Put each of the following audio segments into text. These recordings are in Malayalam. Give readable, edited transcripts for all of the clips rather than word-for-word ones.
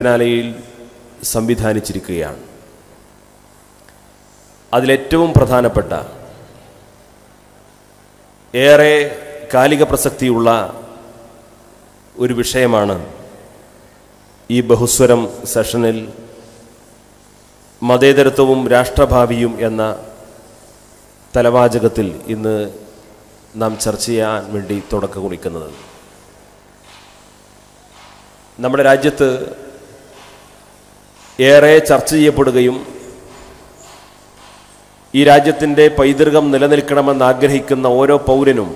ാലയിൽ സംവിധാനിച്ചിരിക്കുകയാണ്. അതിലേറ്റവും പ്രധാനപ്പെട്ട ഏറെ കാലിക പ്രസക്തിയുള്ള ഒരു വിഷയമാണ് ഈ ബഹുസ്വരം സെഷനിൽ മതേതരത്വവും രാഷ്ട്രഭാവിയും എന്ന തലവാചകത്തിൽ ഇന്ന് നാം ചർച്ച ചെയ്യാൻ വേണ്ടി തുടക്കം കുറിക്കുന്നത്. നമ്മുടെ രാജ്യത്ത് ഏറെ ചർച്ച ചെയ്യപ്പെടുകയും ഈ രാജ്യത്തിൻ്റെ പൈതൃകം നിലനിൽക്കണമെന്ന് ആഗ്രഹിക്കുന്ന ഓരോ പൗരനും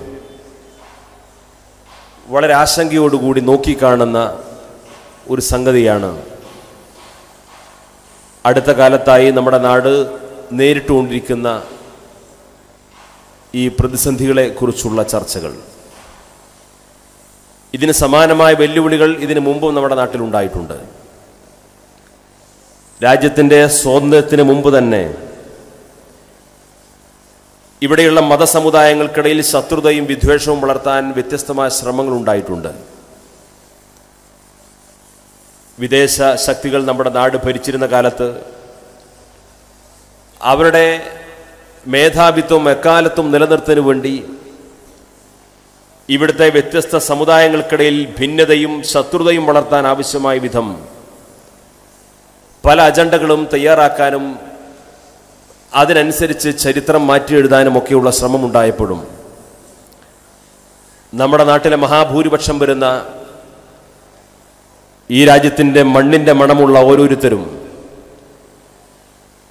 വളരെ ആശങ്കയോടുകൂടി നോക്കിക്കാണുന്ന ഒരു സംഗതിയാണ് അടുത്ത കാലത്തായി നമ്മുടെ നാട് നേരിട്ടുകൊണ്ടിരിക്കുന്ന ഈ പ്രതിസന്ധികളെ കുറിച്ചുള്ള ചർച്ചകൾ. ഇതിന് സമാനമായ വെല്ലുവിളികൾ ഇതിനു മുമ്പും നമ്മുടെ നാട്ടിലുണ്ടായിട്ടുണ്ട്. രാജ്യത്തിൻ്റെ സ്വാതന്ത്ര്യത്തിന് മുമ്പ് തന്നെ ഇവിടെയുള്ള മതസമുദായങ്ങൾക്കിടയിൽ ശത്രുതയും വിദ്വേഷവും വളർത്താൻ വ്യത്യസ്തമായ ശ്രമങ്ങൾ ഉണ്ടായിട്ടുണ്ട്. വിദേശ ശക്തികൾ നമ്മുടെ നാട് ഭരിച്ചിരുന്ന കാലത്ത് അവരുടെ മേധാവിത്വം എക്കാലത്തും നിലനിർത്തുന്നതിനു വേണ്ടി ഇവിടുത്തെ വ്യത്യസ്ത സമുദായങ്ങൾക്കിടയിൽ ഭിന്നതയും ശത്രുതയും വളർത്താൻ ആവശ്യമായ വിധം പല അജണ്ടകളും തയ്യാറാക്കാനും അതിനനുസരിച്ച് ചരിത്രം മാറ്റിയെഴുതാനും ഒക്കെയുള്ള ശ്രമമുണ്ടായപ്പോഴും നമ്മുടെ നാട്ടിലെ മഹാഭൂരിപക്ഷം വരുന്ന ഈ രാജ്യത്തിൻ്റെ മണ്ണിൻ്റെ മണമുള്ള ഓരോരുത്തരും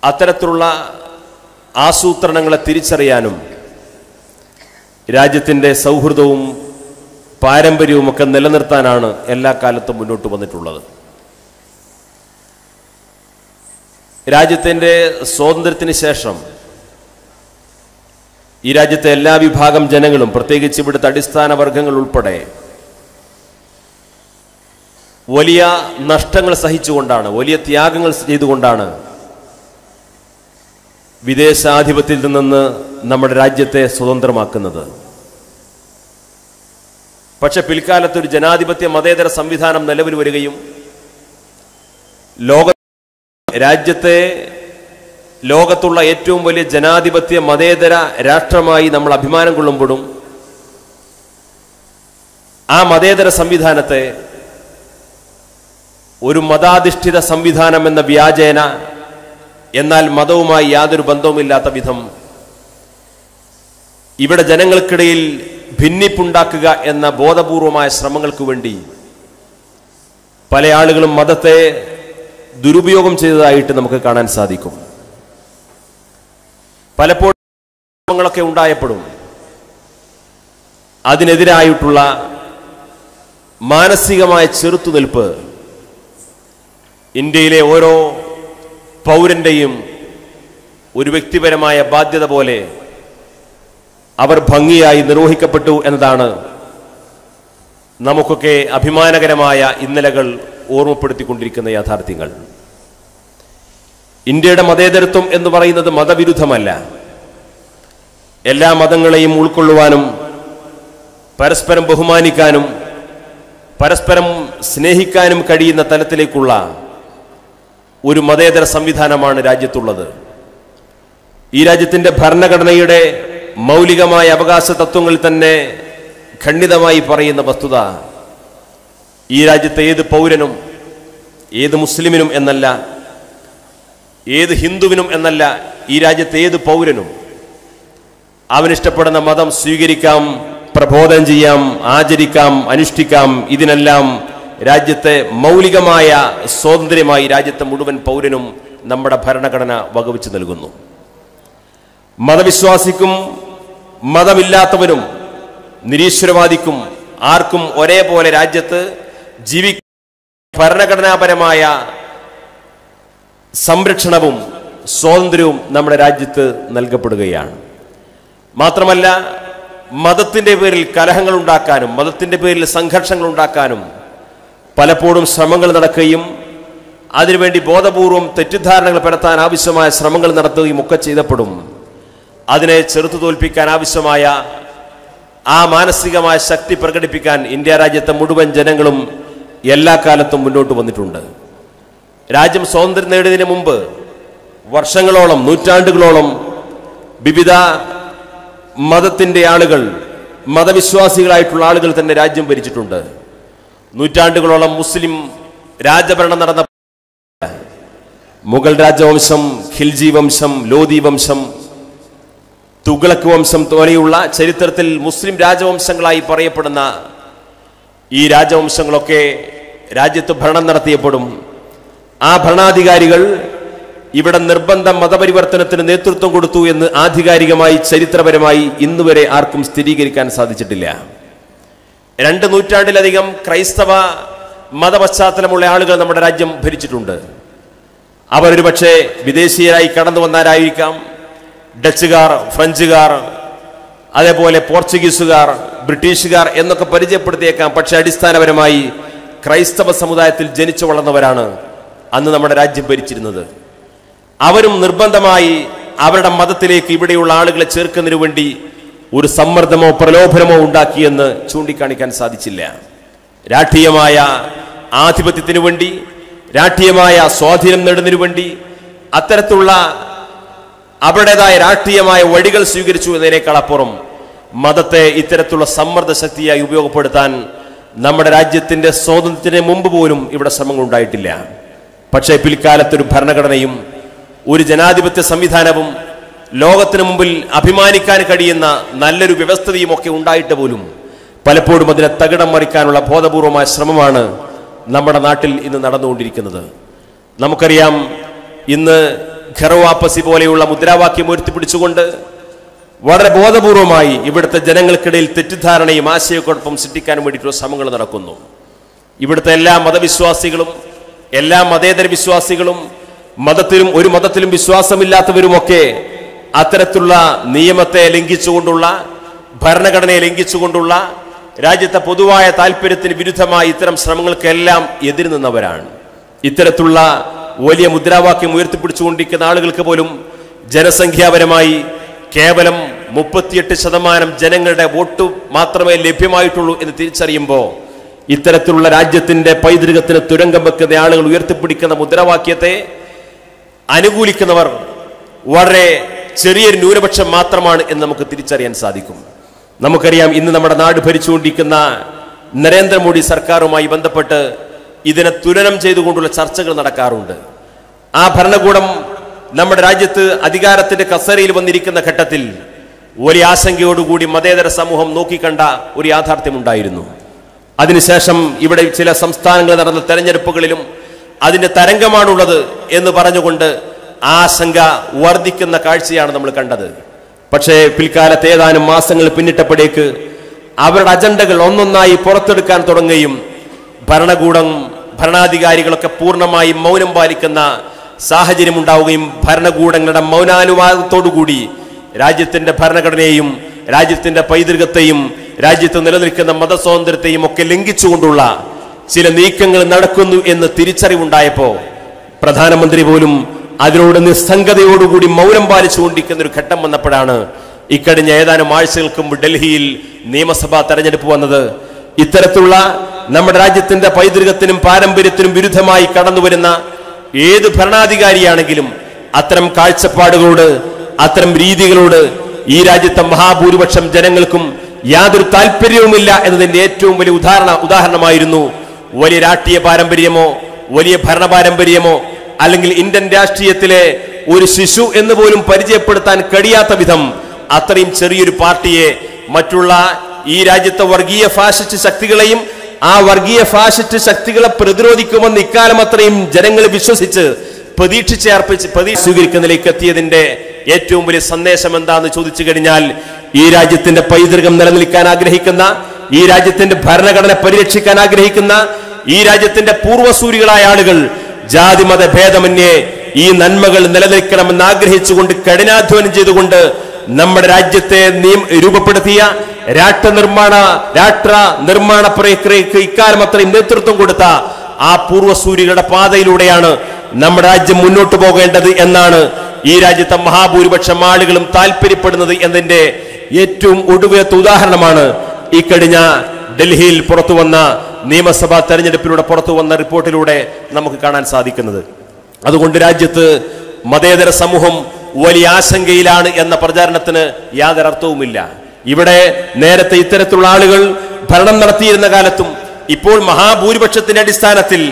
അത്തരത്തിലുള്ള ആസൂത്രണങ്ങളെ തിരിച്ചറിയാനും രാജ്യത്തിൻ്റെ സൗഹൃദവും പാരമ്പര്യവും ഒക്കെ നിലനിർത്താനാണ് എല്ലാ കാലത്തും മുന്നോട്ട് വന്നിട്ടുള്ളത്. രാജ്യത്തിൻ്റെ സ്വാതന്ത്ര്യത്തിന് ശേഷം ഈ രാജ്യത്തെ എല്ലാ വിഭാഗം ജനങ്ങളും, പ്രത്യേകിച്ച് ഇവിടുത്തെ അടിസ്ഥാന വർഗങ്ങൾ ഉൾപ്പെടെ, വലിയ നഷ്ടങ്ങൾ സഹിച്ചുകൊണ്ടാണ്, വലിയ ത്യാഗങ്ങൾ ചെയ്തുകൊണ്ടാണ് വിദേശാധിപത്യത്തിൽ നിന്ന് നമ്മുടെ രാജ്യത്തെ സ്വതന്ത്രമാക്കുന്നത്. പക്ഷെ പിൽക്കാലത്തൊരു ജനാധിപത്യ മതേതര സംവിധാനം നിലവിൽ വരികയും ലോകത്തുള്ള ഏറ്റവും വലിയ ജനാധിപത്യ മതേതര രാഷ്ട്രമായി നമ്മൾ അഭിമാനം കൊള്ളുമ്പോഴും ആ മതേതര സംവിധാനത്തെ ഒരു മതാധിഷ്ഠിത സംവിധാനം എന്ന വ്യാജേന, എന്നാൽ മതവുമായി യാതൊരു ബന്ധവുമില്ലാത്ത വിധം ഇവിടെ ജനങ്ങൾക്കിടയിൽ ഭിന്നിപ്പുണ്ടാക്കുക എന്ന ബോധപൂർവമായ ശ്രമങ്ങൾക്ക് വേണ്ടി പല ആളുകളും മതത്തെ ദുരുപയോഗം ചെയ്തതായിട്ട് നമുക്ക് കാണാൻ സാധിക്കും. പലപ്പോഴും ശ്രമങ്ങളൊക്കെ ഉണ്ടായപ്പോഴും അതിനെതിരായിട്ടുള്ള മാനസികമായ ചെറുത്തുനിൽപ്പ് ഇന്ത്യയിലെ ഓരോ പൗരന്റെയും ഒരു വ്യക്തിപരമായ ബാധ്യത പോലെ അവർ ഭംഗിയായി നിർവഹിക്കപ്പെട്ടു എന്നതാണ് നമുക്കൊക്കെ അഭിമാനകരമായ ഇന്നലകൾ ഓർമ്മപ്പെടുത്തിക്കൊണ്ടിരിക്കുന്ന യാഥാർത്ഥ്യങ്ങൾ. ഇന്ത്യയുടെ മതേതരത്വം എന്ന് പറയുന്നത് മതവിരുദ്ധമല്ല. എല്ലാ മതങ്ങളെയും ഉൾക്കൊള്ളുവാനും പരസ്പരം ബഹുമാനിക്കാനും പരസ്പരം സ്നേഹിക്കാനും കഴിയുന്ന തലത്തിലേക്കുള്ള ഒരു മതേതര സംവിധാനമാണ് രാജ്യത്തുള്ളത്. ഈ രാജ്യത്തിൻ്റെ ഭരണഘടനയുടെ മൗലികമായ അവകാശ തത്വങ്ങളിൽ തന്നെ ഖണ്ഡിതമായി പറയുന്ന വസ്തുത, ഈ രാജ്യത്തെ ഏത് പൗരനും, ഏത് മുസ്ലിമിനും എന്നല്ല, ഏത് ഹിന്ദുവിനും എന്നല്ല, ഈ രാജ്യത്തെ ഏത് പൗരനും അവനിഷ്ടപ്പെടുന്ന മതം സ്വീകരിക്കാം, പ്രബോധനം ചെയ്യാം, ആചരിക്കാം, അനുഷ്ഠിക്കാം. ഇതിനെല്ലാം രാജ്യത്തെ മൗലികമായ സ്വാതന്ത്ര്യമായി രാജ്യത്തെ മുഴുവൻ പൗരനും നമ്മുടെ ഭരണഘടന വകവെച്ച് നൽകുന്നു. മതവിശ്വാസിക്കും മതമില്ലാത്തവനും നിരീശ്വരവാദിക്കും ആർക്കും ഒരേപോലെ രാജ്യത്ത് ജീവിക്കാൻ ഭരണഘടനാപരമായ സംരക്ഷണവും സ്വാതന്ത്ര്യവും നമ്മുടെ രാജ്യത്ത് നൽകപ്പെടുകയാണ്. മാത്രമല്ല, മതത്തിൻ്റെ പേരിൽ കലഹങ്ങൾ ഉണ്ടാക്കാനും മതത്തിൻ്റെ പേരിൽ സംഘർഷങ്ങൾ ഉണ്ടാക്കാനും പലപ്പോഴും ശ്രമങ്ങൾ നടക്കുകയും അതിനുവേണ്ടി ബോധപൂർവം തെറ്റിദ്ധാരണകൾ പരത്താൻ ആവശ്യമായ ശ്രമങ്ങൾ നടത്തുകയും ഒക്കെ ചെയ്തപ്പെടും. അതിനെ ചെറുത്തു തോൽപ്പിക്കാൻ ആവശ്യമായ ആ മാനസികമായ ശക്തി പ്രകടിപ്പിക്കാൻ ഇന്ത്യ രാജ്യത്തെ മുഴുവൻ ജനങ്ങളും എല്ലാ കാലത്തും മുന്നോട്ട് വന്നിട്ടുണ്ട്. രാജ്യം സ്വാതന്ത്ര്യം നേടുന്നതിന് മുമ്പ് വർഷങ്ങളോളം, നൂറ്റാണ്ടുകളോളം വിവിധ മതത്തിന്റെ ആളുകൾ, മതവിശ്വാസികളായിട്ടുള്ള ആളുകൾ തന്നെ രാജ്യം ഭരിച്ചിട്ടുണ്ട്. നൂറ്റാണ്ടുകളോളം മുസ്ലിം രാജഭരണം നടന്ന മുഗൾ രാജവംശം, ഖിൽജി വംശം, ലോധി വംശം, തുഗ്ലക്ക് വംശം പോലെയുള്ള ചരിത്രത്തിൽ മുസ്ലിം രാജവംശങ്ങളായി പറയപ്പെടുന്ന ഈ രാജവംശങ്ങളൊക്കെ രാജ്യത്ത് ഭരണം നടത്തിയപ്പോഴും ആ ഭരണാധികാരികൾ ഇവിടെ നിർബന്ധ മതപരിവർത്തനത്തിന് നേതൃത്വം കൊടുത്തു എന്ന് ആധികാരികമായി ചരിത്രപരമായി ഇന്നുവരെ ആർക്കും സ്ഥിരീകരിക്കാൻ സാധിച്ചിട്ടില്ല. 2 നൂറ്റാണ്ടിലധികം ക്രൈസ്തവ മതപശ്ചാത്തലമുള്ള ആളുകൾ നമ്മുടെ രാജ്യം ഭരിച്ചിട്ടുണ്ട്. അവരൊരു പക്ഷേ വിദേശീയരായി കടന്നു വന്നവരായിരിക്കാം. ഡച്ചുകാർ, ഫ്രഞ്ചുകാർ, അതേപോലെ പോർച്ചുഗീസുകാർ, ബ്രിട്ടീഷുകാർ എന്നൊക്കെ പരിചയപ്പെടുത്തിയേക്കാം. പക്ഷെ അടിസ്ഥാനപരമായി ക്രൈസ്തവ സമുദായത്തിൽ ജനിച്ചു വളർന്നവരാണ് അന്ന് നമ്മുടെ രാജ്യം ഭരിച്ചിരുന്നത്. അവരും നിർബന്ധമായി അവരുടെ മതത്തിലേക്ക് ഇവിടെയുള്ള ആളുകളെ ചേർക്കുന്നതിനു വേണ്ടി ഒരു സമ്മർദ്ദമോ പ്രലോഭനമോ ഉണ്ടാക്കിയെന്ന് ചൂണ്ടിക്കാണിക്കാൻ സാധിച്ചില്ല. രാഷ്ട്രീയമായ ആധിപത്യത്തിനു വേണ്ടി, രാഷ്ട്രീയമായ സ്വാധീനം നേടുന്നതിനു വേണ്ടി അത്തരത്തിലുള്ള അവരുടേതായ രാഷ്ട്രീയമായ വഴികൾ സ്വീകരിച്ചു എന്നതിനേക്കാൾ അപ്പുറം മതത്തെ ഇത്തരത്തിലുള്ള സമ്മർദ്ദ ശക്തിയായി ഉപയോഗപ്പെടുത്താൻ നമ്മുടെ രാജ്യത്തിന്റെ സ്വാതന്ത്ര്യത്തിന് മുമ്പ് പോലും ഇവിടെ ശ്രമങ്ങൾ ഉണ്ടായിട്ടില്ല. പക്ഷേ പിൽക്കാലത്തൊരു ഭരണഘടനയും ഒരു ജനാധിപത്യ സംവിധാനവും ലോകത്തിന് മുമ്പിൽ അഭിമാനിക്കാൻ കഴിയുന്ന നല്ലൊരു വ്യവസ്ഥയും ഒക്കെ ഉണ്ടായിട്ട് പോലും പലപ്പോഴും അതിനെ തകിടം മറിക്കാനുള്ള ബോധപൂർവമായ ശ്രമമാണ് നമ്മുടെ നാട്ടിൽ ഇന്ന് നടന്നുകൊണ്ടിരിക്കുന്നത്. നമുക്കറിയാം, ഇന്ന് ഘർ വാപ്പസി പോലെയുള്ള മുദ്രാവാക്യം ഉയർത്തിപ്പിടിച്ചുകൊണ്ട് വളരെ ബോധപൂർവമായി ഇവിടുത്തെ ജനങ്ങൾക്കിടയിൽ തെറ്റിദ്ധാരണയും ആശയക്കുഴപ്പം സൃഷ്ടിക്കാൻ വേണ്ടിയിട്ടുള്ള ശ്രമങ്ങൾ നടക്കുന്നു. ഇവിടുത്തെ എല്ലാ മതവിശ്വാസികളും, എല്ലാ മതേതര വിശ്വാസികളും, മതത്തിലും ഒരു മതത്തിലും വിശ്വാസമില്ലാത്തവരുമൊക്കെ അത്തരത്തിലുള്ള നിയമത്തെ ലംഘിച്ചുകൊണ്ടുള്ള, ഭരണഘടനയെ ലംഘിച്ചുകൊണ്ടുള്ള, രാജ്യത്തെ പൊതുവായ താല്പര്യത്തിന് വിരുദ്ധമായി ഇത്തരം ശ്രമങ്ങൾക്കെല്ലാം എതിര് നിന്നവരാണ്. ഇത്തരത്തിലുള്ള വലിയ മുദ്രാവാക്യം ഉയർത്തിപ്പിടിച്ചുകൊണ്ടിരിക്കുന്ന ആളുകൾക്ക് പോലും ജനസംഖ്യാപരമായി കേവലം 38% ജനങ്ങളുടെ വോട്ട് മാത്രമേ ലഭ്യമായിട്ടുള്ളൂ എന്ന് തിരിച്ചറിയുമ്പോൾ ഇത്തരത്തിലുള്ള രാജ്യത്തിന്റെ പൈതൃകത്തിന് തുരങ്കം വെക്കുന്ന ആളുകൾ ഉയർത്തിപ്പിടിക്കുന്ന മുദ്രാവാക്യത്തെ അനുകൂലിക്കുന്നവർ വളരെ ചെറിയൊരു ന്യൂനപക്ഷം മാത്രമാണ് എന്ന് നമുക്ക് തിരിച്ചറിയാൻ സാധിക്കും. നമുക്കറിയാം, ഇന്ന് നമ്മുടെ നാട് ഭരിച്ചുകൊണ്ടിരിക്കുന്ന നരേന്ദ്രമോദി സർക്കാരുമായി ബന്ധപ്പെട്ട് ഇതിനെ തുലനം ചെയ്തുകൊണ്ടുള്ള ചർച്ചകൾ നടക്കാറുണ്ട്. ആ ഭരണകൂടം നമ്മുടെ രാജ്യത്ത് അധികാരത്തിന്റെ കസേരയിൽ വന്നിരിക്കുന്ന ഘട്ടത്തിൽ വലിയ ആശങ്കയോടുകൂടി മതേതര സമൂഹം നോക്കിക്കണ്ട ഒരു യാഥാർത്ഥ്യമുണ്ടായിരുന്നു. അതിനുശേഷം ഇവിടെ ചില സംസ്ഥാനങ്ങളിൽ നടന്ന തെരഞ്ഞെടുപ്പുകളിലും അതിന്റെ തരംഗമാണുള്ളത് എന്ന് പറഞ്ഞുകൊണ്ട് ആശങ്ക വർദ്ധിക്കുന്ന കാഴ്ചയാണ് നമ്മൾ കണ്ടത്. പക്ഷേ പിൽക്കാലത്ത് ഏതാനും മാസങ്ങൾ പിന്നിട്ടപ്പോഴേക്ക് അവരുടെ അജണ്ടകൾ ഒന്നൊന്നായി പുറത്തെടുക്കാൻ തുടങ്ങുകയും ഭരണകൂടം, ഭരണാധികാരികളൊക്കെ പൂർണ്ണമായി മൗനം പാലിക്കുന്ന സാഹചര്യം ഉണ്ടാവുകയും ഭരണകൂടങ്ങളുടെ മൗനാനുവാദത്തോടുകൂടി രാജ്യത്തിന്റെ ഭരണഘടനയെയും രാജ്യത്തിന്റെ പൈതൃകത്തെയും രാജ്യത്ത് നിലനിൽക്കുന്ന മതസ്വാതന്ത്ര്യത്തെയും ഒക്കെ ലംഘിച്ചുകൊണ്ടുള്ള ചില നീക്കങ്ങൾ നടക്കുന്നു എന്ന് തിരിച്ചറിവുണ്ടായപ്പോ പ്രധാനമന്ത്രി പോലും അതിനോട് നിസ്സംഗതയോടുകൂടി മൗനം പാലിച്ചുകൊണ്ടിരിക്കുന്ന ഒരു ഘട്ടം വന്നപ്പോഴാണ് ഇക്കഴിഞ്ഞ ഏതാനും ആഴ്ചകൾക്ക് മുമ്പ് ഡൽഹിയിൽ നിയമസഭാ തെരഞ്ഞെടുപ്പ് വന്നത്. ഇത്തരത്തിലുള്ള നമ്മുടെ രാജ്യത്തിന്റെ പൈതൃകത്തിനും പാരമ്പര്യത്തിനും വിരുദ്ധമായി കടന്നുവരുന്ന ഏത് ഭരണാധികാരിയാണെങ്കിലും അത്തരം കാഴ്ചപ്പാടുകളോട്, അത്തരം രീതികളോട് ഈ രാജ്യത്തെ മഹാഭൂരിപക്ഷം ജനങ്ങൾക്കും യാതൊരു താല്പര്യവുമില്ല എന്നതിന്റെ ഏറ്റവും വലിയ ഉദാഹരണമായിരുന്നു വലിയ രാഷ്ട്രീയ പാരമ്പര്യമോ വലിയ ഭരണ പാരമ്പര്യമോ അല്ലെങ്കിൽ ഇന്ത്യൻ രാഷ്ട്രീയത്തിലെ ഒരു ശിശു എന്ന് പോലും പരിചയപ്പെടുത്താൻ കഴിയാത്ത വിധം അത്രയും ചെറിയൊരു പാർട്ടിയെ മറ്റുള്ള ഈ രാജ്യത്തെ വർഗീയ ഫാഷിസ്റ്റ് ശക്തികളെയും ആ വർഗീയ ഫാഷിസ്റ്റ് ശക്തികളെ പ്രതിരോധിക്കുമെന്ന് ഇക്കാലം അത്രയും ജനങ്ങൾ വിശ്വസിച്ച് പ്രതീക്ഷ സ്വീകരിക്കുന്നതിലേക്ക് എത്തിയതിന്റെ ഏറ്റവും വലിയ സന്ദേശം എന്താണെന്ന് ചോദിച്ചു കഴിഞ്ഞാൽ, ഈ രാജ്യത്തിന്റെ പൈതൃകം നിലനിൽക്കാൻ ആഗ്രഹിക്കുന്ന, ഈ രാജ്യത്തിന്റെ ഭരണഘടന പരിരക്ഷിക്കാൻ ആഗ്രഹിക്കുന്ന, ഈ രാജ്യത്തിന്റെ പൂർവ്വസൂരികളായ ആളുകൾ ജാതി മത ഭേദമന്യേ ഈ നന്മകൾ നിലനിൽക്കണമെന്ന് ആഗ്രഹിച്ചുകൊണ്ട് കഠിനാധ്വാനം ചെയ്തുകൊണ്ട് നമ്മുടെ രാജ്യത്തെ രൂപപ്പെടുത്തിയ രാഷ്ട്ര നിർമ്മാണ പ്രക്രിയക്ക് ഇക്കാലം അത്രയും നേതൃത്വം കൊടുത്ത ആ പൂർവ്വസൂരികളുടെ പാതയിലൂടെയാണ് നമ്മുടെ രാജ്യം മുന്നോട്ട് പോകേണ്ടത് എന്നാണ് ഈ രാജ്യത്തെ മഹാഭൂരിപക്ഷം ആളുകളും താല്പര്യപ്പെടുന്നത് എന്നതിന്റെ ഏറ്റവും ഒടുവിലത്തെ ഉദാഹരണമാണ് ഇക്കഴിഞ്ഞ ഡൽഹിയിൽ പുറത്തുവന്ന നിയമസഭാ തെരഞ്ഞെടുപ്പിലൂടെ പുറത്തുവന്ന റിപ്പോർട്ടിലൂടെ നമുക്ക് കാണാൻ സാധിക്കുന്നത്. അതുകൊണ്ട് രാജ്യത്ത് മതേതര സമൂഹം വലിയ ആശങ്കയിലാണ് എന്ന പ്രചാരണത്തിന് യാതൊരു അർത്ഥവുമില്ല. ഇവിടെ നേരത്തെ ഇത്തരത്തിലുള്ള ആളുകൾ ഭരണം നടത്തിയിരുന്ന കാലത്തും ഇപ്പോൾ മഹാഭൂരിപക്ഷത്തിന്റെ അടിസ്ഥാനത്തിൽ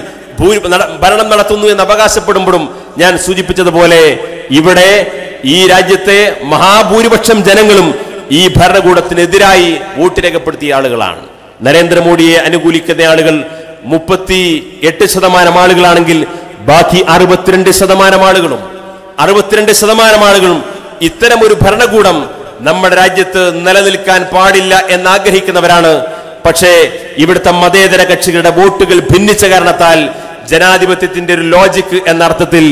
ഭരണം നടത്തുന്നു എന്ന് അവകാശപ്പെടുമ്പോഴും ഞാൻ സൂചിപ്പിച്ചതുപോലെ ഇവിടെ ഈ രാജ്യത്തെ മഹാഭൂരിപക്ഷം ജനങ്ങളും ഈ ഭരണകൂടത്തിനെതിരായി വോട്ട് രേഖപ്പെടുത്തിയ ആളുകളാണ്. നരേന്ദ്രമോദിയെ അനുകൂലിക്കുന്ന ആളുകൾ 38% ആളുകളാണെങ്കിൽ ബാക്കി 62% ആളുകളും ഇത്തരം ഒരു ഭരണകൂടം നമ്മുടെ രാജ്യത്ത് നിലനിൽക്കാൻ പാടില്ല എന്നാഗ്രഹിക്കുന്നവരാണ്. പക്ഷേ ഇവിടുത്തെ മതേതര കക്ഷികളുടെ വോട്ടുകൾ ഭിന്നിച്ച കാരണത്താൽ ജനാധിപത്യത്തിന്റെ ഒരു ലോജിക്ക് എന്ന അർത്ഥത്തിൽ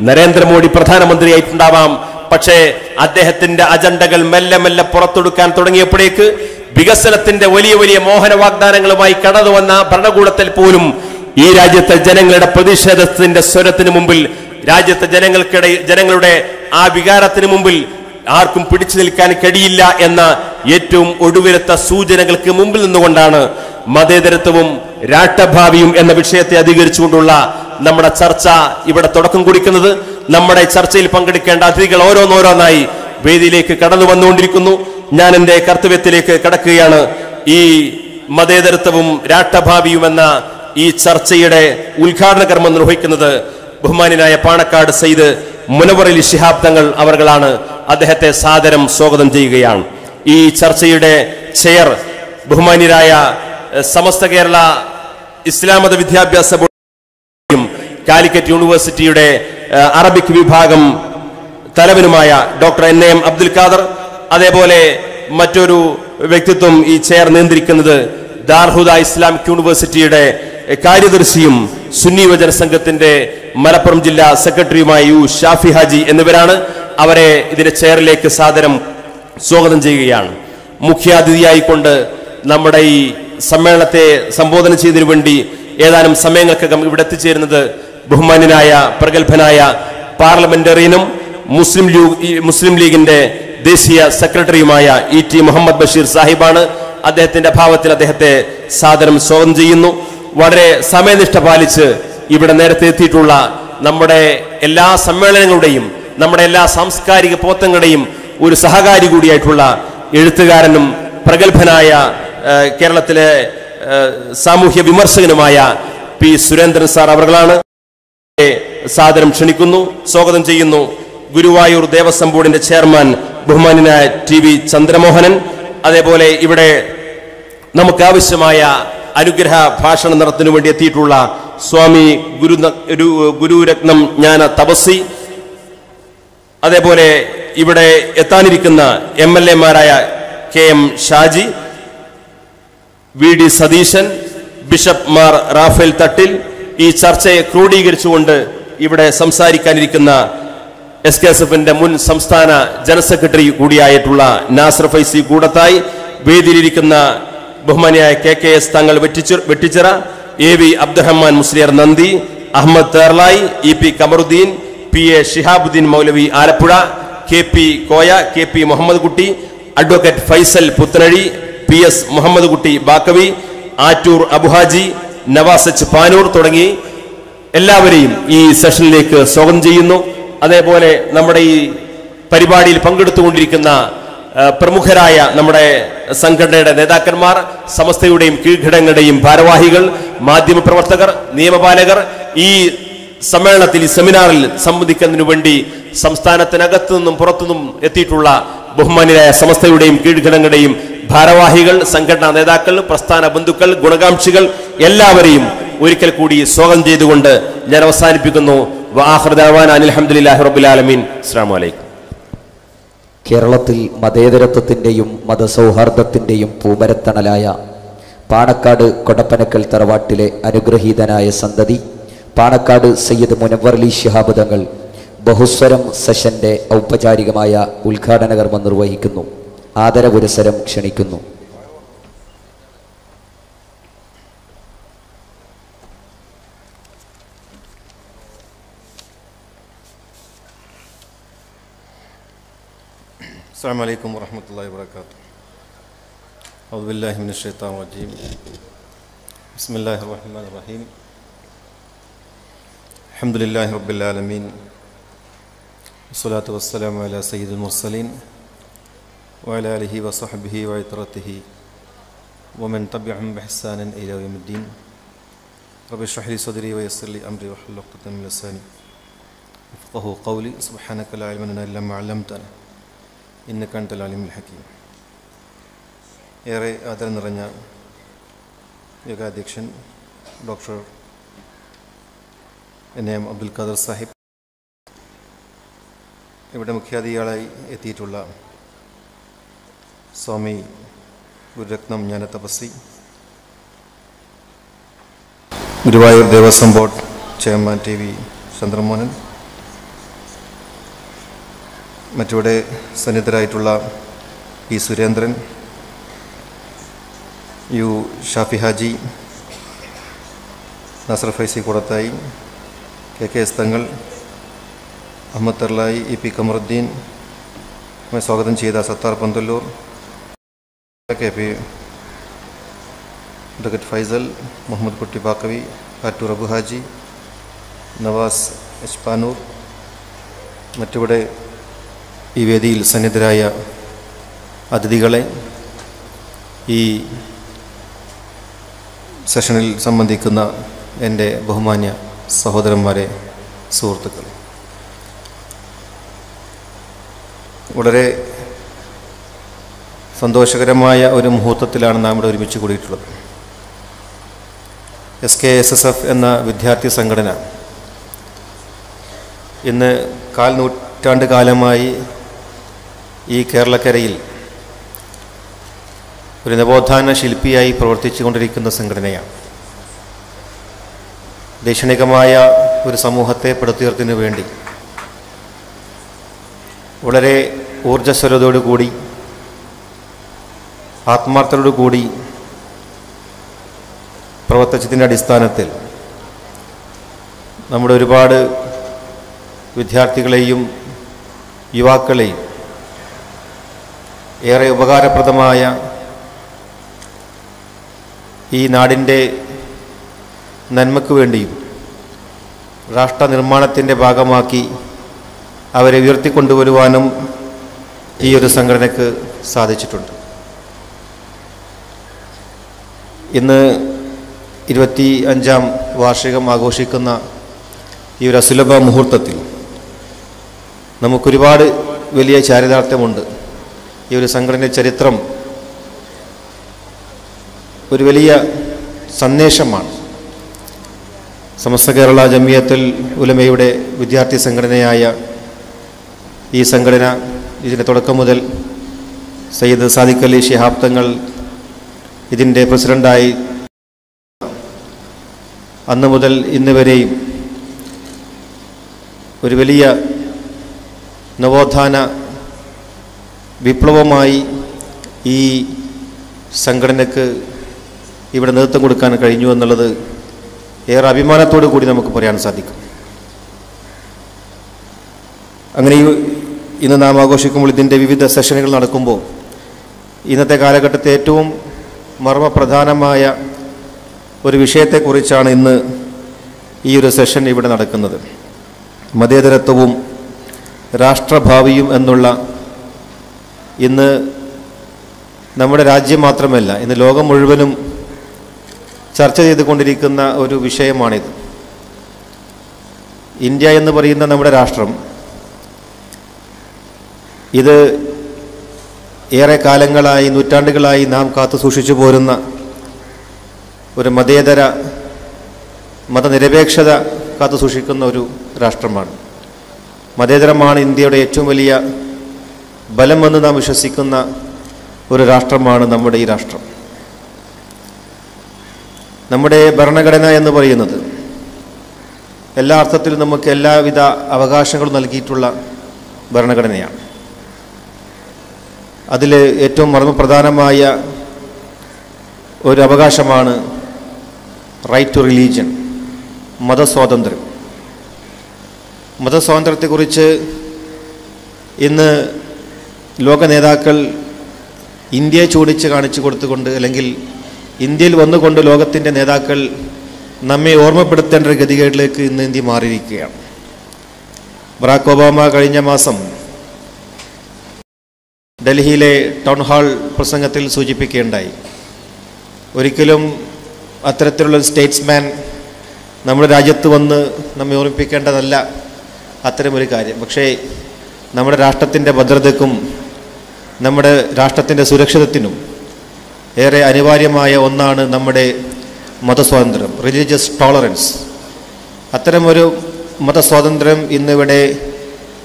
നരേന്ദ്രമോദി പ്രധാനമന്ത്രിയായിട്ടുണ്ടാവാം. പക്ഷേ അദ്ദേഹത്തിന്റെ അജണ്ടകൾ മെല്ലെ മെല്ലെ പുറത്തെടുക്കാൻ തുടങ്ങിയപ്പോഴേക്ക് വികസനത്തിന്റെ വലിയ വലിയ മോഹന വാഗ്ദാനങ്ങളുമായി കടന്നു വന്ന ഭരണകൂടത്തിൽ പോലും ഈ രാജ്യത്തെ ജനങ്ങളുടെ പ്രതിഷേധത്തിന്റെ സ്വരത്തിന് മുമ്പിൽ, രാജ്യത്തെ ജനങ്ങളുടെ ആ വികാരത്തിന് മുമ്പിൽ ആർക്കും പിടിച്ചു നിൽക്കാൻ കഴിയില്ല എന്ന ഏറ്റവും ഒടുവിലത്തെ സൂചനകൾക്ക് മുമ്പിൽ നിന്നുകൊണ്ടാണ് മതേതരത്വവും രാഷ്ട്രഭാവിയും എന്ന വിഷയത്തെ അധികരിച്ചുകൊണ്ടുള്ള നമ്മുടെ ചർച്ച ഇവിടെ തുടക്കം കുറിക്കുന്നത്. നമ്മുടെ ചർച്ചയിൽ പങ്കെടുക്കേണ്ട അതിഥികൾ ഓരോന്നോരോന്നായി വേദിയിലേക്ക് കടന്നു വന്നുകൊണ്ടിരിക്കുന്നു. ഞാൻ എന്റെ കർത്തവ്യത്തിലേക്ക് കടക്കുകയാണ്. ഈ മതേതരത്വവും രാഷ്ട്രഭാവിയും എന്ന ഈ ചർച്ചയുടെ ഉദ്ഘാടന കർമ്മം നിർവഹിക്കുന്നത് ബഹുമാന്യനായ പാണക്കാട് സയ്യിദ് മുനവ്വർ അലി ശിഹാബ് തങ്ങൾ അവർകളാണ്. അദ്ദേഹത്തെ സാദരം സ്വാഗതം ചെയ്യുകയാണ്. ഈ ചർച്ചയുടെ ചെയർ ബഹുമാന്യരായ സമസ്ത കേരള ഇസ്ലാം മത വിദ്യാഭ്യാസ ബോർഡും കാലിക്കറ്റ് യൂണിവേഴ്സിറ്റിയുടെ അറബിക് വിഭാഗം തലവനുമായ ഡോക്ടർ NAM അബ്ദുൽ ഖാദർ, അതേപോലെ മറ്റൊരു വ്യക്തിത്വം ഈ ചെയർ നിയന്ത്രിക്കുന്നത് ദാർഹുദ ഇസ്ലാമിക് യൂണിവേഴ്സിറ്റിയുടെ കാര്യദർശിയും സുന്നി യുവജന സംഘത്തിന്റെ മലപ്പുറം ജില്ലാ സെക്രട്ടറിയുമായ ഷാഫി ഹാജി എന്നിവരാണ്. അവരെ ഇതിന്റെ ചെയറിലേക്ക് സാദരം സ്വാഗതം ചെയ്യുകയാണ്. മുഖ്യാതിഥിയായിക്കൊണ്ട് നമ്മുടെ ഈ സമ്മേളനത്തെ സംബോധന ചെയ്തതിനു വേണ്ടി ഏതാനും സമയങ്ങൾക്കകം ഇവിടെ എത്തിച്ചേരുന്നത് ബഹുമാന്യനായ പ്രഗത്ഭനായ പാർലമെന്ററിയനും മുസ്ലിം ലീഗിന്റെ ദേശീയ സെക്രട്ടറിയുമായ ET മുഹമ്മദ് ബഷീർ സാഹിബാണ്. അദ്ദേഹത്തിന്റെ ഭാവത്തിൽ അദ്ദേഹത്തെ സാദരം സ്വാഗതം ചെയ്യുന്നു. വളരെ സമയനിഷ്ഠ പാലിച്ച് ഇവിടെ നേരത്തെ എത്തിയിട്ടുള്ള നമ്മുടെ എല്ലാ സമ്മേളനങ്ങളുടെയും നമ്മുടെ എല്ലാ സാംസ്കാരിക പോത്തങ്ങളുടെയും ഒരു സഹകാരി കൂടിയായിട്ടുള്ള എഴുത്തുകാരനും പ്രഗത്ഭനായ കേരളത്തിലെ സാമൂഹ്യ വിമർശകനുമായ P. സുരേന്ദ്രൻ സാർ അവർകളാണ്. സാദരം ക്ഷണിക്കുന്നു, സ്വാഗതം ചെയ്യുന്നു. ഗുരുവായൂർ ദേവസ്വം ബോർഡിന്റെ ചെയർമാൻ ബഹുമാന്യനായ TV ചന്ദ്രമോഹനൻ, അതേപോലെ ഇവിടെ നമുക്ക് ആവശ്യമായ അനുഗ്രഹ ഭാഷണം നടത്തുന്നതിനു വേണ്ടി എത്തിയിട്ടുള്ള സ്വാമി ഗുരുരത്നം ജ്ഞാന തപസ്സി, അതേപോലെ ഇവിടെ എത്താനിരിക്കുന്ന MLA-മാരായ KM Shaji, VD Satheesan, bishop Mar Raphael Thattil, ഈ ചർച്ചയെ ക്രോഡീകരിച്ചുകൊണ്ട് ഇവിടെ സംസാരിക്കാനിരിക്കുന്ന SKSF-ന്റെ മുൻ സംസ്ഥാന ജനറൽ സെക്രട്ടറി കൂടിയായിട്ടുള്ള നാസർ ഫൈസി കൂടത്തായി, വേദിയിലിരിക്കുന്ന ബഹുമാനിയായ KKS തങ്ങൾ വെട്ടിച്ചിറ, AV അബ്ദുറഹ്മാൻ മുസ്ലിയാർ നന്ദി, അഹമ്മദ് തേർലായി, EP കമറുദ്ദീൻ, PA ഷിഹാബുദ്ദീൻ മൗലവി ആലപ്പുഴ, KP കോയ, KP മുഹമ്മദ് കുട്ടി, അഡ്വക്കേറ്റ് ഫൈസൽ പുത്തനഴി, PS മുഹമ്മദ് കുട്ടി ബാക്കവി, ആറ്റൂർ അബുഹാജി, നവാസ് പാനൂർ തുടങ്ങി എല്ലാവരെയും ഈ സെഷനിലേക്ക് സ്വാഗതം ചെയ്യുന്നു. അതേപോലെ നമ്മുടെ ഈ പരിപാടിയിൽ പങ്കെടുത്തുകൊണ്ടിരിക്കുന്ന പ്രമുഖരായ നമ്മുടെ സംഘടനയുടെ നേതാക്കന്മാർ, സമസ്തയുടെയും കീഴ്ഘടകങ്ങളുടെയും ഭാരവാഹികൾ, മാധ്യമപ്രവർത്തകർ, നിയമപാലകർ, ഈ സമ്മേളനത്തിൽ ഈ സെമിനാറിൽ സംബന്ധിക്കുന്നതിനു വേണ്ടി സംസ്ഥാനത്തിനകത്തു നിന്നും പുറത്തുനിന്നും എത്തിയിട്ടുള്ള ബഹുമാന്യരായ സമസ്തയുടെയും കീഴ്ഘടകങ്ങളുടെയും ഭാരവാഹികൾ, സംഘടനാ നേതാക്കൾ, പ്രസ്ഥാന ബന്ധുക്കൾ, ഗുണകാംക്ഷികൾ എല്ലാവരെയും ഒരിക്കൽ കൂടി സ്വാഗതം ചെയ്തുകൊണ്ട് ഞാൻ അവസാനിപ്പിക്കുന്നു. വആഖിറു ദഅവാനാ അൽഹംദുലില്ലാഹി റബ്ബിൽ ആലമീൻ. അസ്സലാമു അലൈക്കും. കേരളത്തിൽ മതേതരത്വത്തിൻ്റെയും മതസൗഹാർദ്ദത്തിൻ്റെയും പൂമരത്തണലായ പാണക്കാട് കൊടപ്പനക്കൽ തറവാട്ടിലെ അനുഗ്രഹീതനായ സന്തതി പാണക്കാട് സയ്യിദ് മുനവ്വർ അലി ശിഹാബ് തങ്ങൾ ബഹുസ്വരം സെഷന്റെ ഔപചാരികമായ ഉദ്ഘാടന കർമ്മം നിർവഹിക്കുന്നു. ആദരപുരസരം ക്ഷണിക്കുന്നു. السلام عليكم ورحمة الله وبركاته. أعوذ بالله من الشيطان الرجيم. بسم الله الرحمن الرحيم. അൽഹംദുലില്ലാഹി റബ്ബിൽ ആലമീൻ വസ്സലാത്തു വസ്സലാമു അലാ സയ്യിദുൽ മുർസലീൻ വഅലാ ആലിഹി വസഹ്ബിഹി വഇത്രതിഹി വമൻ തബിഅഹും ബിഇഹ്സാനിൻ ഇലാ യൗമിദ്ദീൻ റബ്ബി ഇശ്റഹ് ലി സദ്രി വയസ്സിർ ലി അംരി വഹ്ലുൽ ഉഖ്ദതം മിൻ ലിസാനി യഫ്ഖഹു ഖൗലി സുബ്ഹാനക ലാ ഇൽമ ലനാ ഇല്ലാ മാ 'അല്ലംതനാ ഇന്നക അൻതൽ അലീമുൽ ഹകീം. ഏറെ ആദരം നിറഞ്ഞ യോഗാധ്യക്ഷൻ ഡോക്ടർ എൻ.എം. അബ്ദുൽ ഖാദർ സാഹിബ്, ഇവിടെ മുഖ്യാതിഥികളായി എത്തിയിട്ടുള്ള Swami Gururatnam Jnanathapasvi, Guruvayur Devaswom board chairman T V Chandramohan, മറ്റിവിടെ സന്നിധരായിട്ടുള്ള P Surendran, U Shafi Haji, Nasar Faizy Koodathayi, K S Thangal, Ahammed Tharlayi, E P Kamaruddeen, സ്വാഗതം ചെയ്ത Sathar Panthalloor, K P doctor Faisal, Muhammed Kutty Baqavi, Attoor Abu Haji, Navas H Panoor, മറ്റിവിടെ ഈ വേദിയിൽ സന്നിധരായ അതിഥികളെ, ഈ സെഷനിൽ സംബന്ധിക്കുന്ന എൻ്റെ ബഹുമാന്യ സഹോദരന്മാരെ, സുഹൃത്തുക്കളെ, വളരെ സന്തോഷകരമായ ഒരു മുഹൂർത്തത്തിലാണ് നാം ഇവിടെ ഒരുമിച്ച് കൂടിയിട്ടുള്ളത്. SKSSF എന്ന വിദ്യാർത്ഥി സംഘടന ഇന്ന് 4 നൂറ്റാണ്ട് കാലമായി ഈ കേരളക്കരയിൽ ഒരു നവോത്ഥാന ശില്പിയായി പ്രവർത്തിച്ചു കൊണ്ടിരിക്കുന്ന സംഘടനയാണ്. ദൈക്ഷണികമായ ഒരു സമൂഹത്തെ പടുത്തുയർത്തിനു വേണ്ടി വളരെ ഊർജ്ജസ്വലതയോടുകൂടി, ആത്മാർത്ഥതയോടുകൂടി പ്രവർത്തിച്ചതിൻ്റെ അടിസ്ഥാനത്തിൽ നമ്മുടെ ഒരുപാട് വിദ്യാർത്ഥികളെയും യുവാക്കളെയും ഏറെ ഉപകാരപ്രദമായ ഈ നാടിൻ്റെ നന്മയ്ക്ക് വേണ്ടിയും രാഷ്ട്ര നിർമ്മാണത്തിൻ്റെ ഭാഗമാക്കി അവരെ ഉയർത്തിക്കൊണ്ടുവരുവാനും ഈ ഒരു സംഘടനയ്ക്ക് സാധിച്ചിട്ടുണ്ട്. ഇന്ന് 25ാം വാർഷികം ആഘോഷിക്കുന്ന ഈ ഒരു അസുലഭ മുഹൂർത്തത്തിൽ നമുക്കൊരുപാട് വലിയ ചാരിതാർത്ഥ്യമുണ്ട്. ഈ ഒരു സംഘടനയുടെ ചരിത്രം ഒരു വലിയ സന്ദേശമാണ്. സമസ്ത കേരള ജമിയത്തുൽ ഉലമയുടെ വിദ്യാർത്ഥി സംഘടനയായ ഈ സംഘടന ഇതിൻ്റെ തുടക്കം മുതൽ സയ്യിദ് സാദിഖ് അലി ശിഹാബ് തങ്ങൾ ഇതിൻ്റെ പ്രസിഡൻ്റായി അന്ന് മുതൽ ഇന്ന് വരെയും ഒരു വലിയ നവോത്ഥാന വിപ്ലവമായി ഈ സംഘടനയ്ക്ക് ഇവിടെ നേതൃത്വം കൊടുക്കാൻ കഴിഞ്ഞു എന്നുള്ളത് ഏറെ അഭിമാനത്തോടു കൂടി നമുക്ക് പറയാൻ സാധിക്കും. അങ്ങനെ ഇന്ന് നാം ആഘോഷിക്കുമ്പോൾ, ഇതിൻ്റെ വിവിധ സെഷനുകൾ നടക്കുമ്പോൾ, ഇന്നത്തെ കാലഘട്ടത്തെ ഏറ്റവും മർമ്മപ്രധാനമായ ഒരു വിഷയത്തെക്കുറിച്ചാണ് ഇന്ന് ഈ ഒരു സെഷൻ ഇവിടെ നടക്കുന്നത്. മതേതരത്വവും രാഷ്ട്രഭാവിയും എന്നുള്ള, ഇന്ന് നമ്മുടെ രാജ്യം മാത്രമല്ല, ഇന്ന് ലോകം മുഴുവനും ചർച്ച ചെയ്തുകൊണ്ടിരിക്കുന്ന ഒരു വിഷയമാണിത്. ഇന്ത്യ എന്ന് പറയുന്ന നമ്മുടെ രാഷ്ട്രം, ഇത് ഏറെ കാലങ്ങളായി, നൂറ്റാണ്ടുകളായി നാം കാത്തു സൂക്ഷിച്ചു പോരുന്ന ഒരു മതേതര മതനിരപേക്ഷത കാത്തു സൂക്ഷിക്കുന്ന ഒരു രാഷ്ട്രമാണ്. മതേതരമാണ് ഇന്ത്യയുടെ ഏറ്റവും വലിയ ബലമെന്ന് നാം വിശ്വസിക്കുന്ന ഒരു രാഷ്ട്രമാണ് നമ്മുടെ ഈ രാഷ്ട്രം. നമ്മുടെ ഭരണഘടന എന്ന് പറയുന്നത് എല്ലാ അർത്ഥത്തിലും നമുക്ക് എല്ലാവിധ അവകാശങ്ങളും നൽകിയിട്ടുള്ള ഭരണഘടനയാണ്. അതിൽ ഏറ്റവും മർമ്മപ്രധാനമായ ഒരു അവകാശമാണ് റൈറ്റ് ടു റിലീജിയൻ, മതസ്വാതന്ത്ര്യം. മതസ്വാതന്ത്ര്യത്തെക്കുറിച്ച് ഇന്ന് ലോക നേതാക്കൾ ഇന്ത്യയെ ചൂണ്ടിച്ച് കാണിച്ചു കൊടുത്തുകൊണ്ട്, അല്ലെങ്കിൽ ഇന്ത്യയിൽ വന്നുകൊണ്ട് ലോകത്തിൻ്റെ നേതാക്കൾ നമ്മെ ഓർമ്മപ്പെടുത്തേണ്ട ഒരു ഗതികേടിലേക്ക് ഇന്ന് ഇന്ത്യ മാറിയിരിക്കുകയാണ്. ബറാക് ഒബാമ കഴിഞ്ഞ മാസം ഡൽഹിയിലെ ടൗൺ ഹാൾ പ്രസംഗത്തിൽ സൂചിപ്പിക്കുകയുണ്ടായി, ഒരിക്കലും അത്തരത്തിലുള്ള സ്റ്റേറ്റ്സ്മാൻ നമ്മുടെ രാജ്യത്ത് വന്ന് നമ്മെ ഓർമ്മിപ്പിക്കേണ്ടതല്ല അത്തരമൊരു കാര്യം. പക്ഷേ നമ്മുടെ രാഷ്ട്രത്തിൻ്റെ ഭദ്രതയ്ക്കും നമ്മുടെ രാഷ്ട്രത്തിൻ്റെ സുരക്ഷിതത്തിനും ഏറെ അനിവാര്യമായ ഒന്നാണ് നമ്മുടെ മതസ്വാതന്ത്ര്യം, റിലീജിയസ് ടോളറൻസ്. അത്തരമൊരു മതസ്വാതന്ത്ര്യം ഇന്നിവിടെ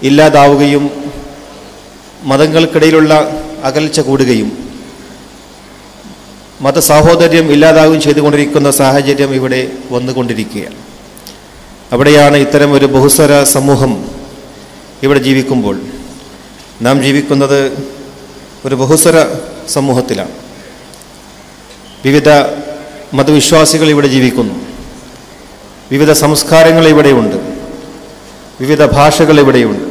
ഇല്ലാതാവുകയും മതങ്ങൾക്കിടയിലുള്ള അകൽച്ച കൂടുകയും മതസാഹോദര്യം ഇല്ലാതാവുകയും ചെയ്തുകൊണ്ടിരിക്കുന്ന സാഹചര്യം ഇവിടെ വന്നുകൊണ്ടിരിക്കുകയാണ്. അവിടെയാണ് ഇത്തരമൊരു ബഹുസ്വര സമൂഹം ഇവിടെ ജീവിക്കുമ്പോൾ, നാം ജീവിക്കുന്നത് ഒരു ബഹുസ്വര സമൂഹത്തിലാണ്. വിവിധ മതവിശ്വാസികൾ ഇവിടെ ജീവിക്കുന്നു, വിവിധ സംസ്കാരങ്ങൾ ഇവിടെയുണ്ട്, വിവിധ ഭാഷകൾ ഇവിടെയുണ്ട്.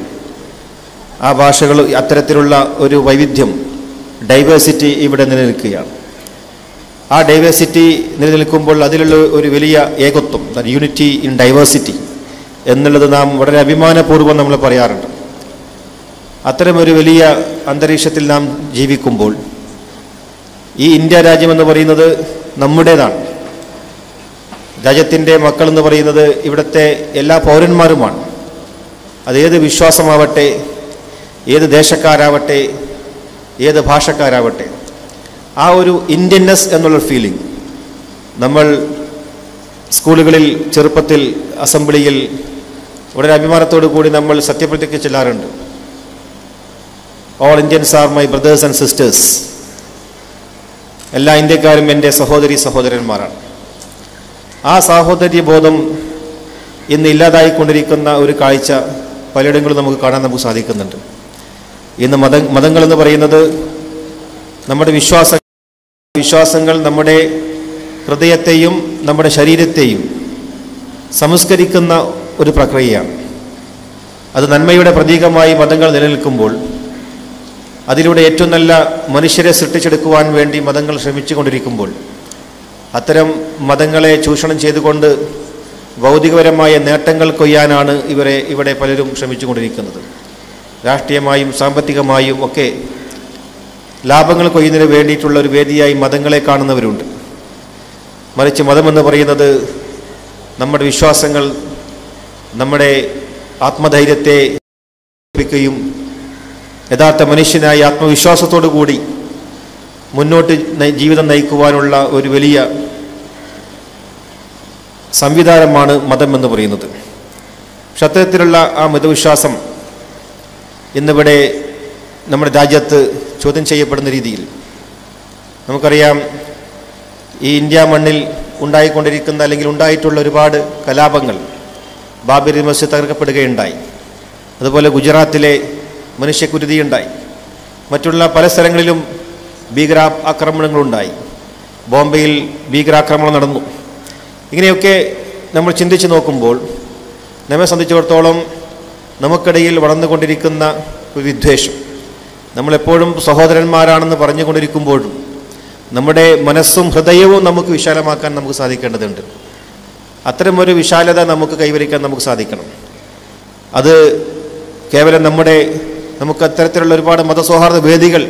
ആ ഭാഷകൾ, അത്തരത്തിലുള്ള ഒരു വൈവിധ്യം, ഡൈവേഴ്സിറ്റി ഇവിടെ നിലനിൽക്കുകയാണ്. ആ ഡൈവേഴ്സിറ്റി നിലനിൽക്കുമ്പോൾ അതിലുള്ള ഒരു വലിയ ഏകത്വം, യൂണിറ്റി ഇൻ ഡൈവേഴ്സിറ്റി എന്നുള്ളത് നാം വളരെ അഭിമാനപൂർവ്വം നമ്മൾ പറയാറുണ്ട്. അത്തരമൊരു വലിയ അന്തരീക്ഷത്തിൽ നാം ജീവിക്കുമ്പോൾ ഈ ഇന്ത്യ രാജ്യമെന്ന് പറയുന്നത് നമ്മുടേതാണ്. രാജ്യത്തിൻ്റെ മക്കളെന്ന് പറയുന്നത് ഇവിടുത്തെ എല്ലാ പൗരന്മാരുമാണ്. അതേത് വിശ്വാസമാവട്ടെ, ഏത് ദേശക്കാരാവട്ടെ, ഏത് ഭാഷക്കാരാവട്ടെ, ആ ഒരു ഇന്ത്യൻനെസ് എന്നുള്ള ഫീലിംഗ് നമ്മൾ സ്കൂളുകളിൽ ചെറുപ്പത്തിൽ അസംബ്ലിയിൽ വളരെ അഭിമാനത്തോടു കൂടി നമ്മൾ സത്യപ്രതിജ്ഞ ചൊല്ലാറുണ്ട്. All Indians are my brothers and sisters. എല്ലാ ഇന്ത്യക്കാരും എൻ്റെ സഹോദരി സഹോദരന്മാരാണ്. ആ സാഹോദര്യബോധം ഇന്ന് ഇല്ലാതായിക്കൊണ്ടിരിക്കുന്ന ഒരു കാഴ്ച പലയിടങ്ങളും നമുക്ക് കാണാൻ നമുക്ക് സാധിക്കുന്നുണ്ട്. ഇന്ന് മതങ്ങളെന്ന് പറയുന്നത് നമ്മുടെ വിശ്വാസങ്ങൾ നമ്മുടെ ഹൃദയത്തെയും നമ്മുടെ ശരീരത്തെയും സംസ്കരിക്കുന്ന ഒരു പ്രക്രിയയാണ്. അത് നന്മയുടെ പ്രതീകമായി മതങ്ങൾ നിലനിൽക്കുമ്പോൾ അതിലൂടെ ഏറ്റവും നല്ല മനുഷ്യരെ സൃഷ്ടിച്ചെടുക്കുവാൻ വേണ്ടി മതങ്ങൾ ശ്രമിച്ചുകൊണ്ടിരിക്കുമ്പോൾ അത്തരം മതങ്ങളെ ചൂഷണം ചെയ്തുകൊണ്ട് ഭൗതികപരമായ നേട്ടങ്ങൾ കൊയ്യാനാണ് ഇവിടെ പലരും ശ്രമിച്ചുകൊണ്ടിരിക്കുന്നത്. രാഷ്ട്രീയമായും സാമ്പത്തികമായും ഒക്കെ ലാഭങ്ങൾ കൊയ്യുന്നതിന് വേണ്ടിയിട്ടുള്ള ഒരു വേദിയായി മതങ്ങളെ കാണുന്നവരുണ്ട്. മറിച്ച് മതമെന്ന് പറയുന്നത് നമ്മുടെ വിശ്വാസങ്ങൾ, നമ്മുടെ ആത്മധൈര്യത്തെ യും യഥാർത്ഥ മനുഷ്യനായി ആത്മവിശ്വാസത്തോടു കൂടി മുന്നോട്ട് ജീവിതം നയിക്കുവാനുള്ള ഒരു വലിയ സംവിധാനമാണ് മതം എന്ന് പറയുന്നത്. പക്ഷെ അത്തരത്തിലുള്ള ആ മതവിശ്വാസം ഇന്നിവിടെ നമ്മുടെ രാജ്യത്ത് ചോദ്യം ചെയ്യപ്പെടുന്ന രീതിയിൽ നമുക്കറിയാം. ഈ ഇന്ത്യ മണ്ണിൽ ഉണ്ടായിക്കൊണ്ടിരിക്കുന്ന അല്ലെങ്കിൽ ഉണ്ടായിട്ടുള്ള ഒരുപാട് കലാപങ്ങൾ, ബാബരി മസ്ജിദ് തകർക്കപ്പെടുകയുണ്ടായി, അതുപോലെ ഗുജറാത്തിലെ മനുഷ്യക്കുരുതിയുണ്ടായി, മറ്റുള്ള പല സ്ഥലങ്ങളിലും ഭീകരാക്രമണങ്ങളുണ്ടായി, ബോംബെയിൽ ഭീകരാക്രമണം നടന്നു. ഇങ്ങനെയൊക്കെ നമ്മൾ ചിന്തിച്ച് നോക്കുമ്പോൾ നമ്മെ സംബന്ധിച്ചിടത്തോളം നമുക്കിടയിൽ വളർന്നുകൊണ്ടിരിക്കുന്ന ഒരു വിദ്വേഷം, നമ്മളെപ്പോഴും സഹോദരന്മാരാണെന്ന് പറഞ്ഞുകൊണ്ടിരിക്കുമ്പോഴും നമ്മുടെ മനസ്സും ഹൃദയവും നമുക്ക് വിശാലമാക്കാൻ നമുക്ക് സാധിക്കേണ്ടതുണ്ട്. അത്തരമൊരു വിശാലത നമുക്ക് കൈവരിക്കാൻ നമുക്ക് സാധിക്കണം. അത് കേവലം നമുക്ക് അത്തരത്തിലുള്ള ഒരുപാട് മതസൗഹാർദ്ദ വേദികൾ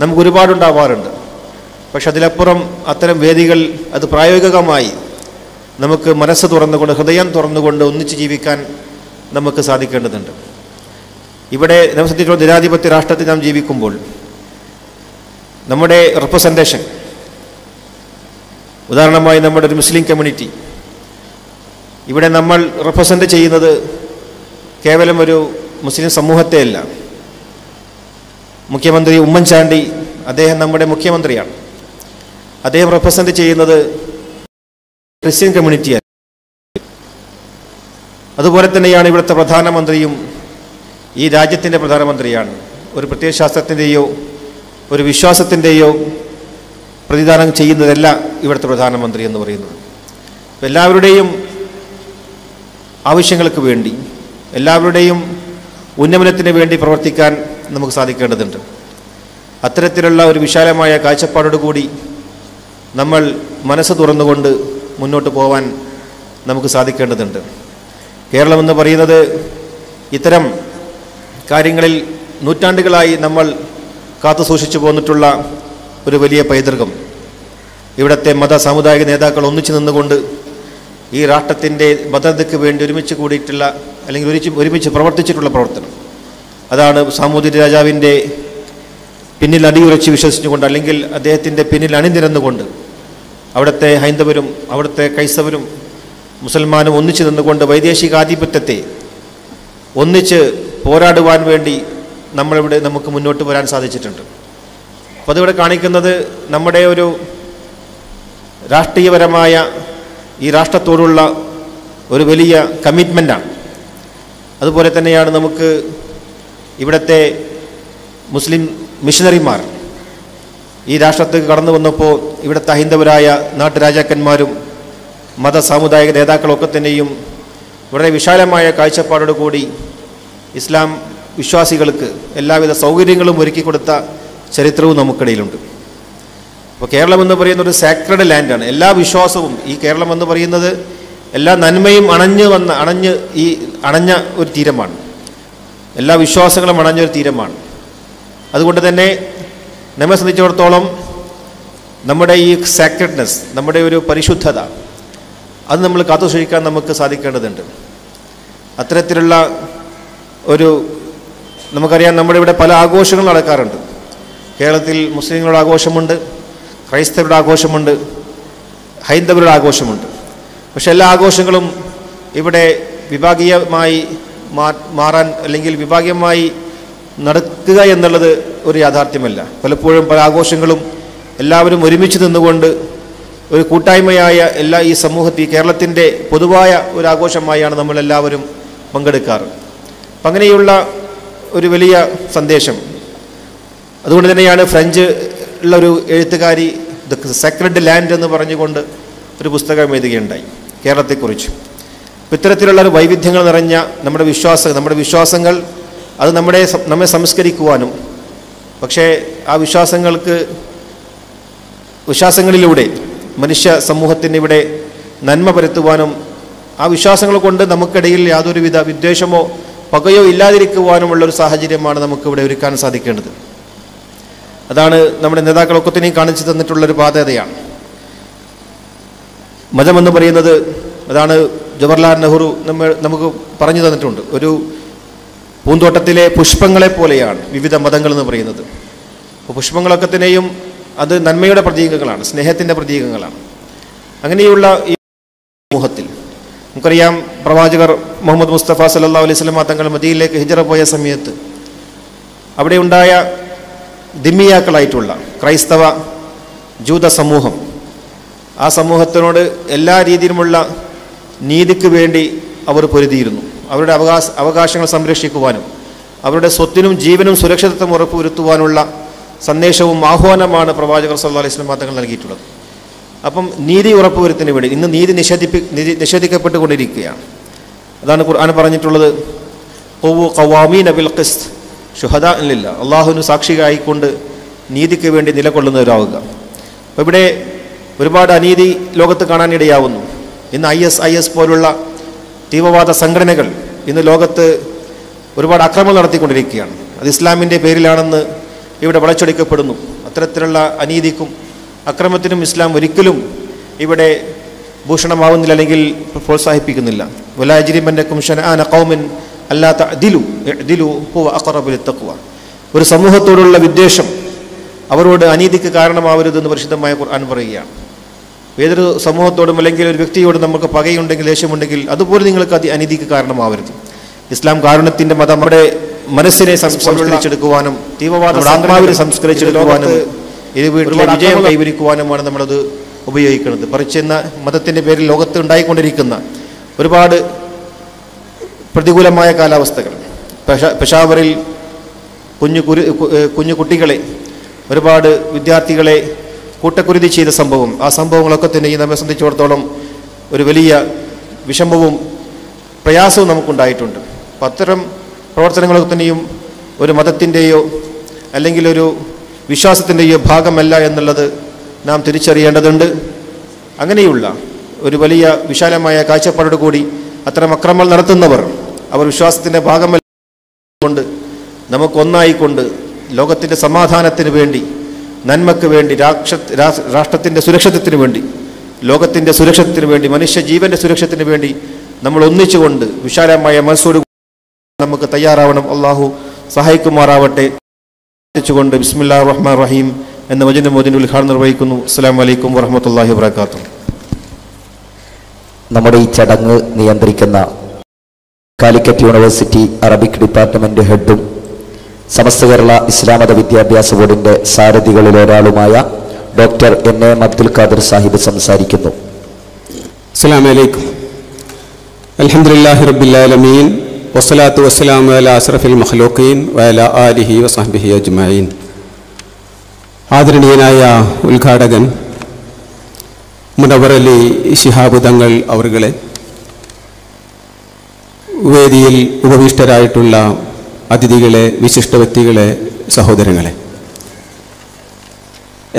നമുക്ക് ഒരുപാടുണ്ടാവാറുണ്ട്. പക്ഷെ അതിലപ്പുറം അത്തരം വേദികൾ അത് പ്രായോഗികമായി നമുക്ക് മനസ്സ് തുറന്നുകൊണ്ട്, ഹൃദയം തുറന്നുകൊണ്ട് ഒന്നിച്ച് ജീവിക്കാൻ നമുക്ക് സാധിക്കേണ്ടതുണ്ട്. ഇവിടെ നമ്മെ സംബന്ധിച്ചിടത്തോളം ജനാധിപത്യ രാഷ്ട്രത്തിൽ നാം ജീവിക്കുമ്പോൾ നമ്മുടെ റെപ്രസെൻറ്റേഷൻ, ഉദാഹരണമായി നമ്മുടെ ഒരു മുസ്ലിം കമ്മ്യൂണിറ്റി, ഇവിടെ നമ്മൾ റെപ്രസെൻ്റ് ചെയ്യുന്നത് കേവലം ഒരു മുസ്ലിം സമൂഹത്തെയല്ല. മുഖ്യമന്ത്രി ഉമ്മൻചാണ്ടി, അദ്ദേഹം നമ്മുടെ മുഖ്യമന്ത്രിയാണ്. അദ്ദേഹം റെപ്രസെൻ്റ് ചെയ്യുന്നത് ക്രിസ്ത്യൻ കമ്മ്യൂണിറ്റിയാണ്. അതുപോലെ തന്നെയാണ് ഇവിടുത്തെ പ്രധാനമന്ത്രിയും ഈ രാജ്യത്തിൻ്റെ പ്രധാനമന്ത്രിയാണ്. ഒരു പ്രത്യയശാസ്ത്രത്തിൻ്റെയോ ഒരു വിശ്വാസത്തിൻ്റെയോ പ്രതിദാനം ചെയ്യുന്നതല്ല ഇവിടുത്തെ പ്രധാനമന്ത്രി എന്ന് പറയുന്നത്. എല്ലാവരുടെയും ആവശ്യങ്ങൾക്ക് വേണ്ടി, എല്ലാവരുടെയും ഉന്നമനത്തിന് വേണ്ടി പ്രവർത്തിക്കാൻ നമുക്ക് സാധിക്കേണ്ടതുണ്ട്. അത്തരത്തിലുള്ള ഒരു വിശാലമായ കാഴ്ചപ്പാടോടുകൂടി നമ്മൾ മനസ്സ് തുറന്നുകൊണ്ട് മുന്നോട്ട് പോകാൻ നമുക്ക് സാധിക്കേണ്ടതുണ്ട്. കേരളമെന്ന് പറയുന്നത് ഇത്തരം കാര്യങ്ങളിൽ നൂറ്റാണ്ടുകളായി നമ്മൾ കാത്തു സൂക്ഷിച്ചു പോന്നിട്ടുള്ള ഒരു വലിയ പൈതൃകം. ഇവിടുത്തെ മത സാമുദായിക നേതാക്കൾ ഒന്നിച്ചു നിന്നുകൊണ്ട് ഈ രാഷ്ട്രത്തിൻ്റെ ഭദ്രതയ്ക്ക് വേണ്ടി ഒരുമിച്ച് കൂടിയിട്ടുള്ള അല്ലെങ്കിൽ ഒരുമിച്ച് പ്രവർത്തിച്ചിട്ടുള്ള പ്രവർത്തനം, അതാണ് സാമൂതിരി രാജാവിൻ്റെ പിന്നിൽ അടിയുറച്ച് വിശ്വസിച്ചുകൊണ്ട് അല്ലെങ്കിൽ അദ്ദേഹത്തിൻ്റെ പിന്നിൽ അണിനിരന്നുകൊണ്ട് അവിടുത്തെ ഹൈന്ദവരും അവിടുത്തെ ക്രൈസ്തവരും മുസൽമാനും ഒന്നിച്ചു നിന്നുകൊണ്ട് വൈദേശികാധിപത്യത്തെ ഒന്നിച്ച് പോരാടുവാൻ വേണ്ടി നമുക്ക് മുന്നോട്ട് വരാൻ സാധിച്ചിട്ടുണ്ട്. അപ്പോൾ അതിവിടെ കാണിക്കുന്നത് നമ്മുടെ ഒരു രാഷ്ട്രീയപരമായ ഈ രാഷ്ട്രത്തോടുള്ള ഒരു വലിയ കമ്മിറ്റ്മെൻ്റാണ്. അതുപോലെ തന്നെയാണ് നമുക്ക് ഇവിടുത്തെ മുസ്ലിം മിഷനറിമാർ ഈ രാഷ്ട്രത്തേക്ക് കടന്നു വന്നപ്പോൾ ഇവിടുത്തെ ഹൈന്ദവരായ നാട്ടുരാജാക്കന്മാരും മത സാമുദായിക നേതാക്കളൊക്കെ തന്നെയും വളരെ വിശാലമായ കാഴ്ചപ്പാടോടു കൂടി ഇസ്ലാം വിശ്വാസികൾക്ക് എല്ലാവിധ സൗകര്യങ്ങളും ഒരുക്കി കൊടുത്ത ചരിത്രവും നമുക്കിടയിലുണ്ട്. അപ്പോൾ കേരളമെന്ന് പറയുന്ന ഒരു സാക്രഡ് ലാൻഡാണ്. എല്ലാ വിശ്വാസവും ഈ കേരളമെന്ന് പറയുന്നത് എല്ലാ നന്മയും അണഞ്ഞ ഒരു തീരമാണ്. എല്ലാ വിശ്വാസങ്ങളും അണഞ്ഞൊരു തീരമാണ്. അതുകൊണ്ട് തന്നെ നമ്മെ സംബന്ധിച്ചിടത്തോളം നമ്മുടെ ഈ സാക്രഡ്നെസ്, നമ്മുടെ ഒരു പരിശുദ്ധത, അത് നമ്മൾ കാത്തുസൂക്ഷിക്കാൻ നമുക്ക് സാധിക്കേണ്ടതുണ്ട്. അത്തരത്തിലുള്ള ഒരു നമുക്കറിയാം, നമ്മുടെ ഇവിടെ പല ആഘോഷങ്ങൾ നടക്കാറുണ്ട്. കേരളത്തിൽ മുസ്ലിങ്ങളുടെ ആഘോഷമുണ്ട്, ക്രൈസ്തവരുടെ ആഘോഷമുണ്ട്, ഹൈന്ദവരുടെ ആഘോഷമുണ്ട്. പക്ഷെ എല്ലാ ആഘോഷങ്ങളും ഇവിടെ വിഭാഗീയമായി മാറാൻ അല്ലെങ്കിൽ വിഭാഗീയമായി നടക്കുക എന്നുള്ളത് ഒരു യാഥാർത്ഥ്യമല്ല. പലപ്പോഴും പല ആഘോഷങ്ങളും എല്ലാവരും ഒരുമിച്ച് നിന്നുകൊണ്ട് ഒരു കൂട്ടായ്മയായ ഈ സമൂഹത്തിൽ കേരളത്തിൻ്റെ പൊതുവായ ഒരു ആഘോഷമായാണ് നമ്മളെല്ലാവരും പങ്കെടുക്കാറ്. അപ്പം അങ്ങനെയുള്ള ഒരു വലിയ സന്ദേശം. അതുകൊണ്ട് തന്നെയാണ് ഫ്രഞ്ച് ഉള്ള ഒരു എഴുത്തുകാരി ദ സാക്രഡ് ലാൻഡ് എന്ന് പറഞ്ഞുകൊണ്ട് ഒരു പുസ്തകം എഴുതുകയുണ്ടായി കേരളത്തെക്കുറിച്ച്. അപ്പം ഇത്തരത്തിലുള്ള ഒരു വൈവിധ്യങ്ങൾ നിറഞ്ഞ നമ്മുടെ വിശ്വാസങ്ങൾ അത് നമ്മെ സംസ്കരിക്കുവാനും, പക്ഷേ ആ വിശ്വാസങ്ങളിലൂടെ മനുഷ്യ സമൂഹത്തിന് ഇവിടെ നന്മ പരത്തുവാനും ആ വിശ്വാസങ്ങൾ കൊണ്ട് നമുക്കിടയിൽ യാതൊരുവിധ വിദ്വേഷമോ പകയോ ഇല്ലാതിരിക്കുവാനുമുള്ളൊരു സാഹചര്യമാണ് നമുക്കിവിടെ ഒരുക്കാൻ സാധിക്കേണ്ടത്. അതാണ് നമ്മുടെ നേതാക്കളൊക്കെ തന്നെയും കാണിച്ചു തന്നിട്ടുള്ളൊരു പാതയാണ്. മതമെന്ന് പറയുന്നത് അതാണ് ജവഹർലാൽ നെഹ്റു നമുക്ക് പറഞ്ഞു തന്നിട്ടുണ്ട്. ഒരു പൂന്തോട്ടത്തിലെ പുഷ്പങ്ങളെ പോലെയാണ് വിവിധ മതങ്ങൾ എന്ന് പറയുന്നത്. അപ്പോൾ പുഷ്പങ്ങളൊക്കെ തന്നെയും അത് നന്മയുടെ പ്രതീകങ്ങളാണ്, സ്നേഹത്തിൻ്റെ പ്രതീകങ്ങളാണ്. അങ്ങനെയുള്ള ഈ സമൂഹത്തിൽ നമുക്കറിയാം, പ്രവാചകർ മുഹമ്മദ് മുസ്തഫ സല്ലല്ലാഹു അലൈഹി വസല്ലം തങ്ങൾ മദീനയിലേക്ക് ഹിജ്റ പോയ സമയത്ത് അവിടെ ഉണ്ടായ ദിമ്മിയാക്കളായിട്ടുള്ള ക്രൈസ്തവ ജൂത സമൂഹം, ആ സമൂഹത്തിനോട് എല്ലാ രീതിയിലുമുള്ള നീതിക്ക് വേണ്ടി അവർ പൊരുതിയിരുന്നു. അവരുടെ അവകാശങ്ങൾ സംരക്ഷിക്കുവാനും അവരുടെ സ്വത്തിനും ജീവനും സുരക്ഷിതത്വം ഉറപ്പുവരുത്തുവാനുള്ള സന്ദേശവും ആഹ്വാനമാണ് പ്രവാചകർ സല്ലല്ലാഹു അലൈഹി വസല്ലം തങ്ങൾ നൽകിയിട്ടുള്ളത്. അപ്പം നീതി ഉറപ്പുവരുത്തിന് വേണ്ടി ഇന്ന് നീതി നിഷേധിക്കപ്പെട്ടുകൊണ്ടിരിക്കുകയാണ്. അതാണ് ഖുർആൻ പറഞ്ഞിട്ടുള്ളത്, ഖുവു ഖവാമീന ബിൽ ഖിസ്ത് ശുഹദാ ലില്ലാഹ്, അള്ളാഹുവിന് സാക്ഷിയായിക്കൊണ്ട് നീതിക്ക് വേണ്ടി നിലകൊള്ളുന്നവരാവുക. അപ്പോൾ ഇവിടെ ഒരുപാട് അനീതി ലോകത്ത് കാണാനിടയാവുന്നു. ഇന്ന് IS പോലുള്ള തീവ്രവാദ സംഘടനകൾ ഇന്ന് ലോകത്ത് ഒരുപാട് അക്രമം നടത്തിക്കൊണ്ടിരിക്കുകയാണ്. അത് ഇസ്ലാമിൻ്റെ പേരിലാണെന്ന് ഇവിടെ വളച്ചൊടിക്കപ്പെടുന്നു. അത്തരത്തിലുള്ള അനീതിക്കും അക്രമത്തിനും ഇസ്ലാം ഒരിക്കലും ഇവിടെ ഭൂഷണമാവുന്നില്ല, അല്ലെങ്കിൽ പ്രോത്സാഹിപ്പിക്കുന്നില്ല. വലാ യജ്രിമന്നകും ശനആന ഖൗമിൻ അല്ലാ തഅദിലു ഇഅ്ദിലു ഹുവ അഖറബു ലിത്തഖ്വ. ഒരു സമൂഹത്തോടുള്ള വിദ്വേഷം അവരോട് അനീതിക്ക് കാരണമാവരുതെന്ന് പരിശുദ്ധമായ ഖുർആൻ പറയുകയാണ്. ഏതൊരു സമൂഹത്തോടും അല്ലെങ്കിൽ ഒരു വ്യക്തിയോടും നമുക്ക് പകയുണ്ടെങ്കിൽ, ദേഷ്യമുണ്ടെങ്കിൽ അതുപോലെ നിങ്ങൾക്ക് അനീതിക്ക് കാരണമാവരുത്. ഇസ്ലാം കാരുണ്യത്തിൻ്റെ മതം. നമ്മുടെ മനസ്സിനെ സംസ്കരിച്ചെടുക്കുവാനും തീവ്രവാദ ആത്മാവിനെ സംസ്കരിച്ചെടുക്കുവാനും ഇത് വീട്ടിലെ വിജയം കൈവരിക്കുവാനുമാണ് നമ്മളത് ഉപയോഗിക്കുന്നത്. മറിച്ച് എന്ന മതത്തിൻ്റെ പേരിൽ ലോകത്ത് ഉണ്ടായിക്കൊണ്ടിരിക്കുന്ന ഒരുപാട് പ്രതികൂലമായ കാലാവസ്ഥകൾ, പെഷാവറിൽ കുഞ്ഞു കുട്ടികളെ, ഒരുപാട് വിദ്യാർത്ഥികളെ കൂട്ടക്കുരുതി ചെയ്ത സംഭവം, ആ സംഭവങ്ങളൊക്കെ തന്നെ നമ്മെ സംബന്ധിച്ചിടത്തോളം ഒരു വലിയ വിഷമവും പ്രയാസവും നമുക്കുണ്ടായിട്ടുണ്ട്. അപ്പം അത്തരം പ്രവർത്തനങ്ങളൊക്കെ തന്നെയും ഒരു മതത്തിൻ്റെയോ അല്ലെങ്കിൽ ഒരു വിശ്വാസത്തിൻ്റെയോ ഭാഗമല്ല എന്നുള്ളത് നാം തിരിച്ചറിയേണ്ടതുണ്ട്. അങ്ങനെയുള്ള ഒരു വലിയ വിശാലമായ കാഴ്ചപ്പാടോടുകൂടി അത്തരം അക്രമങ്ങൾ നടത്തുന്നവർ അവർ വിശ്വാസത്തിൻ്റെ ഭാഗമല്ല നമുക്കൊന്നായിക്കൊണ്ട് ലോകത്തിൻ്റെ സമാധാനത്തിന് വേണ്ടി, നന്മയ്ക്ക് വേണ്ടി, രാഷ്ട്രത്തിൻ്റെ സുരക്ഷിതത്തിന് വേണ്ടി, ലോകത്തിൻ്റെ സുരക്ഷത്തിന് വേണ്ടി, മനുഷ്യജീവൻ്റെ സുരക്ഷത്തിന് വേണ്ടി നമ്മൾ ഒന്നിച്ചുകൊണ്ട് വിശാലമായ മനസ്സോട് നമുക്ക് തയ്യാറാവണം. അള്ളാഹു സഹായിക്കുമാറാവട്ടെ. കൊണ്ട് ബിസ്മില്ലാഹിർ റഹ്മാനിർ റഹീം എന്ന വചനം മോദിന്റെ ഉദ്ഘാടനം നിർവഹിക്കുന്നു. അസ്സലാമു അലൈക്കും വറഹ്മത്തുള്ളാഹി വബറകാതുഹു. നമ്മുടെ ഈ ചടങ്ങ് നിയന്ത്രിക്കുന്ന Calicut university Arabic department ഹെഡും Samastha Kerala ഇസ്ലാം മത വിദ്യാഭ്യാസ ബോർഡിന്റെ സാരഥികളിൽ ഒരാളുമായ ഡോക്ടർ എൻ.എ. അബ്ദുൽ ഖാദർ സാഹിബ് സംസാരിക്കുന്നു. അസ്സലാമു അലൈക്കും. അൽഹംദുലില്ലാഹി റബ്ബിൽ ആലമീൻ വസ്സലാത്തു വസ്സലാമു അലാ അസ്റഫിൽ മഖ്ലൂഖീൻ വഅലാ ആലിഹി വസഹ്ബിഹി അജ്മഈൻ. ആദരണീയനായ ഉദ്ഘാടകൻ മുനവ്വർ അലി ശിഹാബ് തങ്ങൾ അവറുകളെ, വേദിയിൽ ഉപവിഷ്ടരായിട്ടുള്ള അതിഥികളെ, വിശിഷ്ട വ്യക്തികളെ, സഹോദരങ്ങളെ,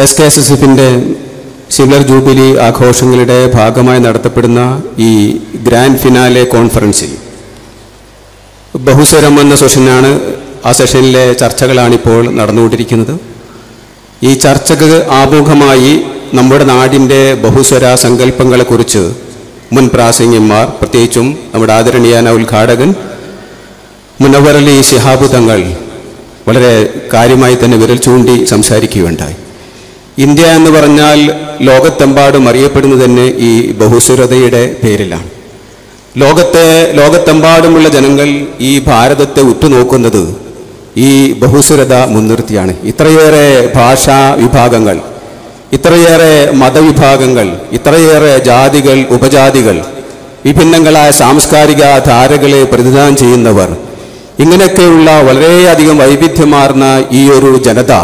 SKSSFിൻ്റെ സിൽവർ ജൂബിലി ആഘോഷങ്ങളുടെ ഭാഗമായി നടത്തപ്പെടുന്ന ഈ ഗ്രാൻഡ് ഫിനാലെ കോൺഫറൻസിൽ ബഹുസ്വരം എന്ന സെഷനാണ്. ആ സെഷനിലെ ചർച്ചകളാണിപ്പോൾ നടന്നുകൊണ്ടിരിക്കുന്നത്. ഈ ചർച്ചക്ക് ആമുഖമായി നമ്മുടെ നാടിൻ്റെ ബഹുസ്വര സങ്കല്പങ്ങളെക്കുറിച്ച് മുൻ പ്രാസംഗികന്മാർ, പ്രത്യേകിച്ചും നമ്മുടെ ആദരണീയനായ ഉദ്ഘാടകൻ മുനവ്വർ അലി ശിഹാബ് തങ്ങൾ വളരെ കാര്യമായി തന്നെ വിരൽ ചൂണ്ടി സംസാരിക്കുകയുണ്ടായി. ഇന്ത്യ എന്ന് പറഞ്ഞാൽ ലോകത്തെമ്പാടും അറിയപ്പെടുന്നത് തന്നെ ഈ ബഹുസ്വരതയുടെ പേരിലാണ്. ലോകത്തെമ്പാടുമുള്ള ജനങ്ങൾ ഈ ഭാരതത്തെ ഉറ്റുനോക്കുന്നത് ഈ ബഹുസ്വരത മുൻനിർത്തിയാണ്. ഇത്രയേറെ ഭാഷാ വിഭാഗങ്ങൾ, ഇത്രയേറെ മതവിഭാഗങ്ങൾ, ഇത്രയേറെ ജാതികൾ, ഉപജാതികൾ, വിഭിന്നങ്ങളായ സാംസ്കാരിക ധാരകളെ പ്രതിനിധാനം ചെയ്യുന്നവർ, ഇങ്ങനെയൊക്കെയുള്ള വളരെയധികം വൈവിധ്യമാർന്ന ഈ ഒരു ജനത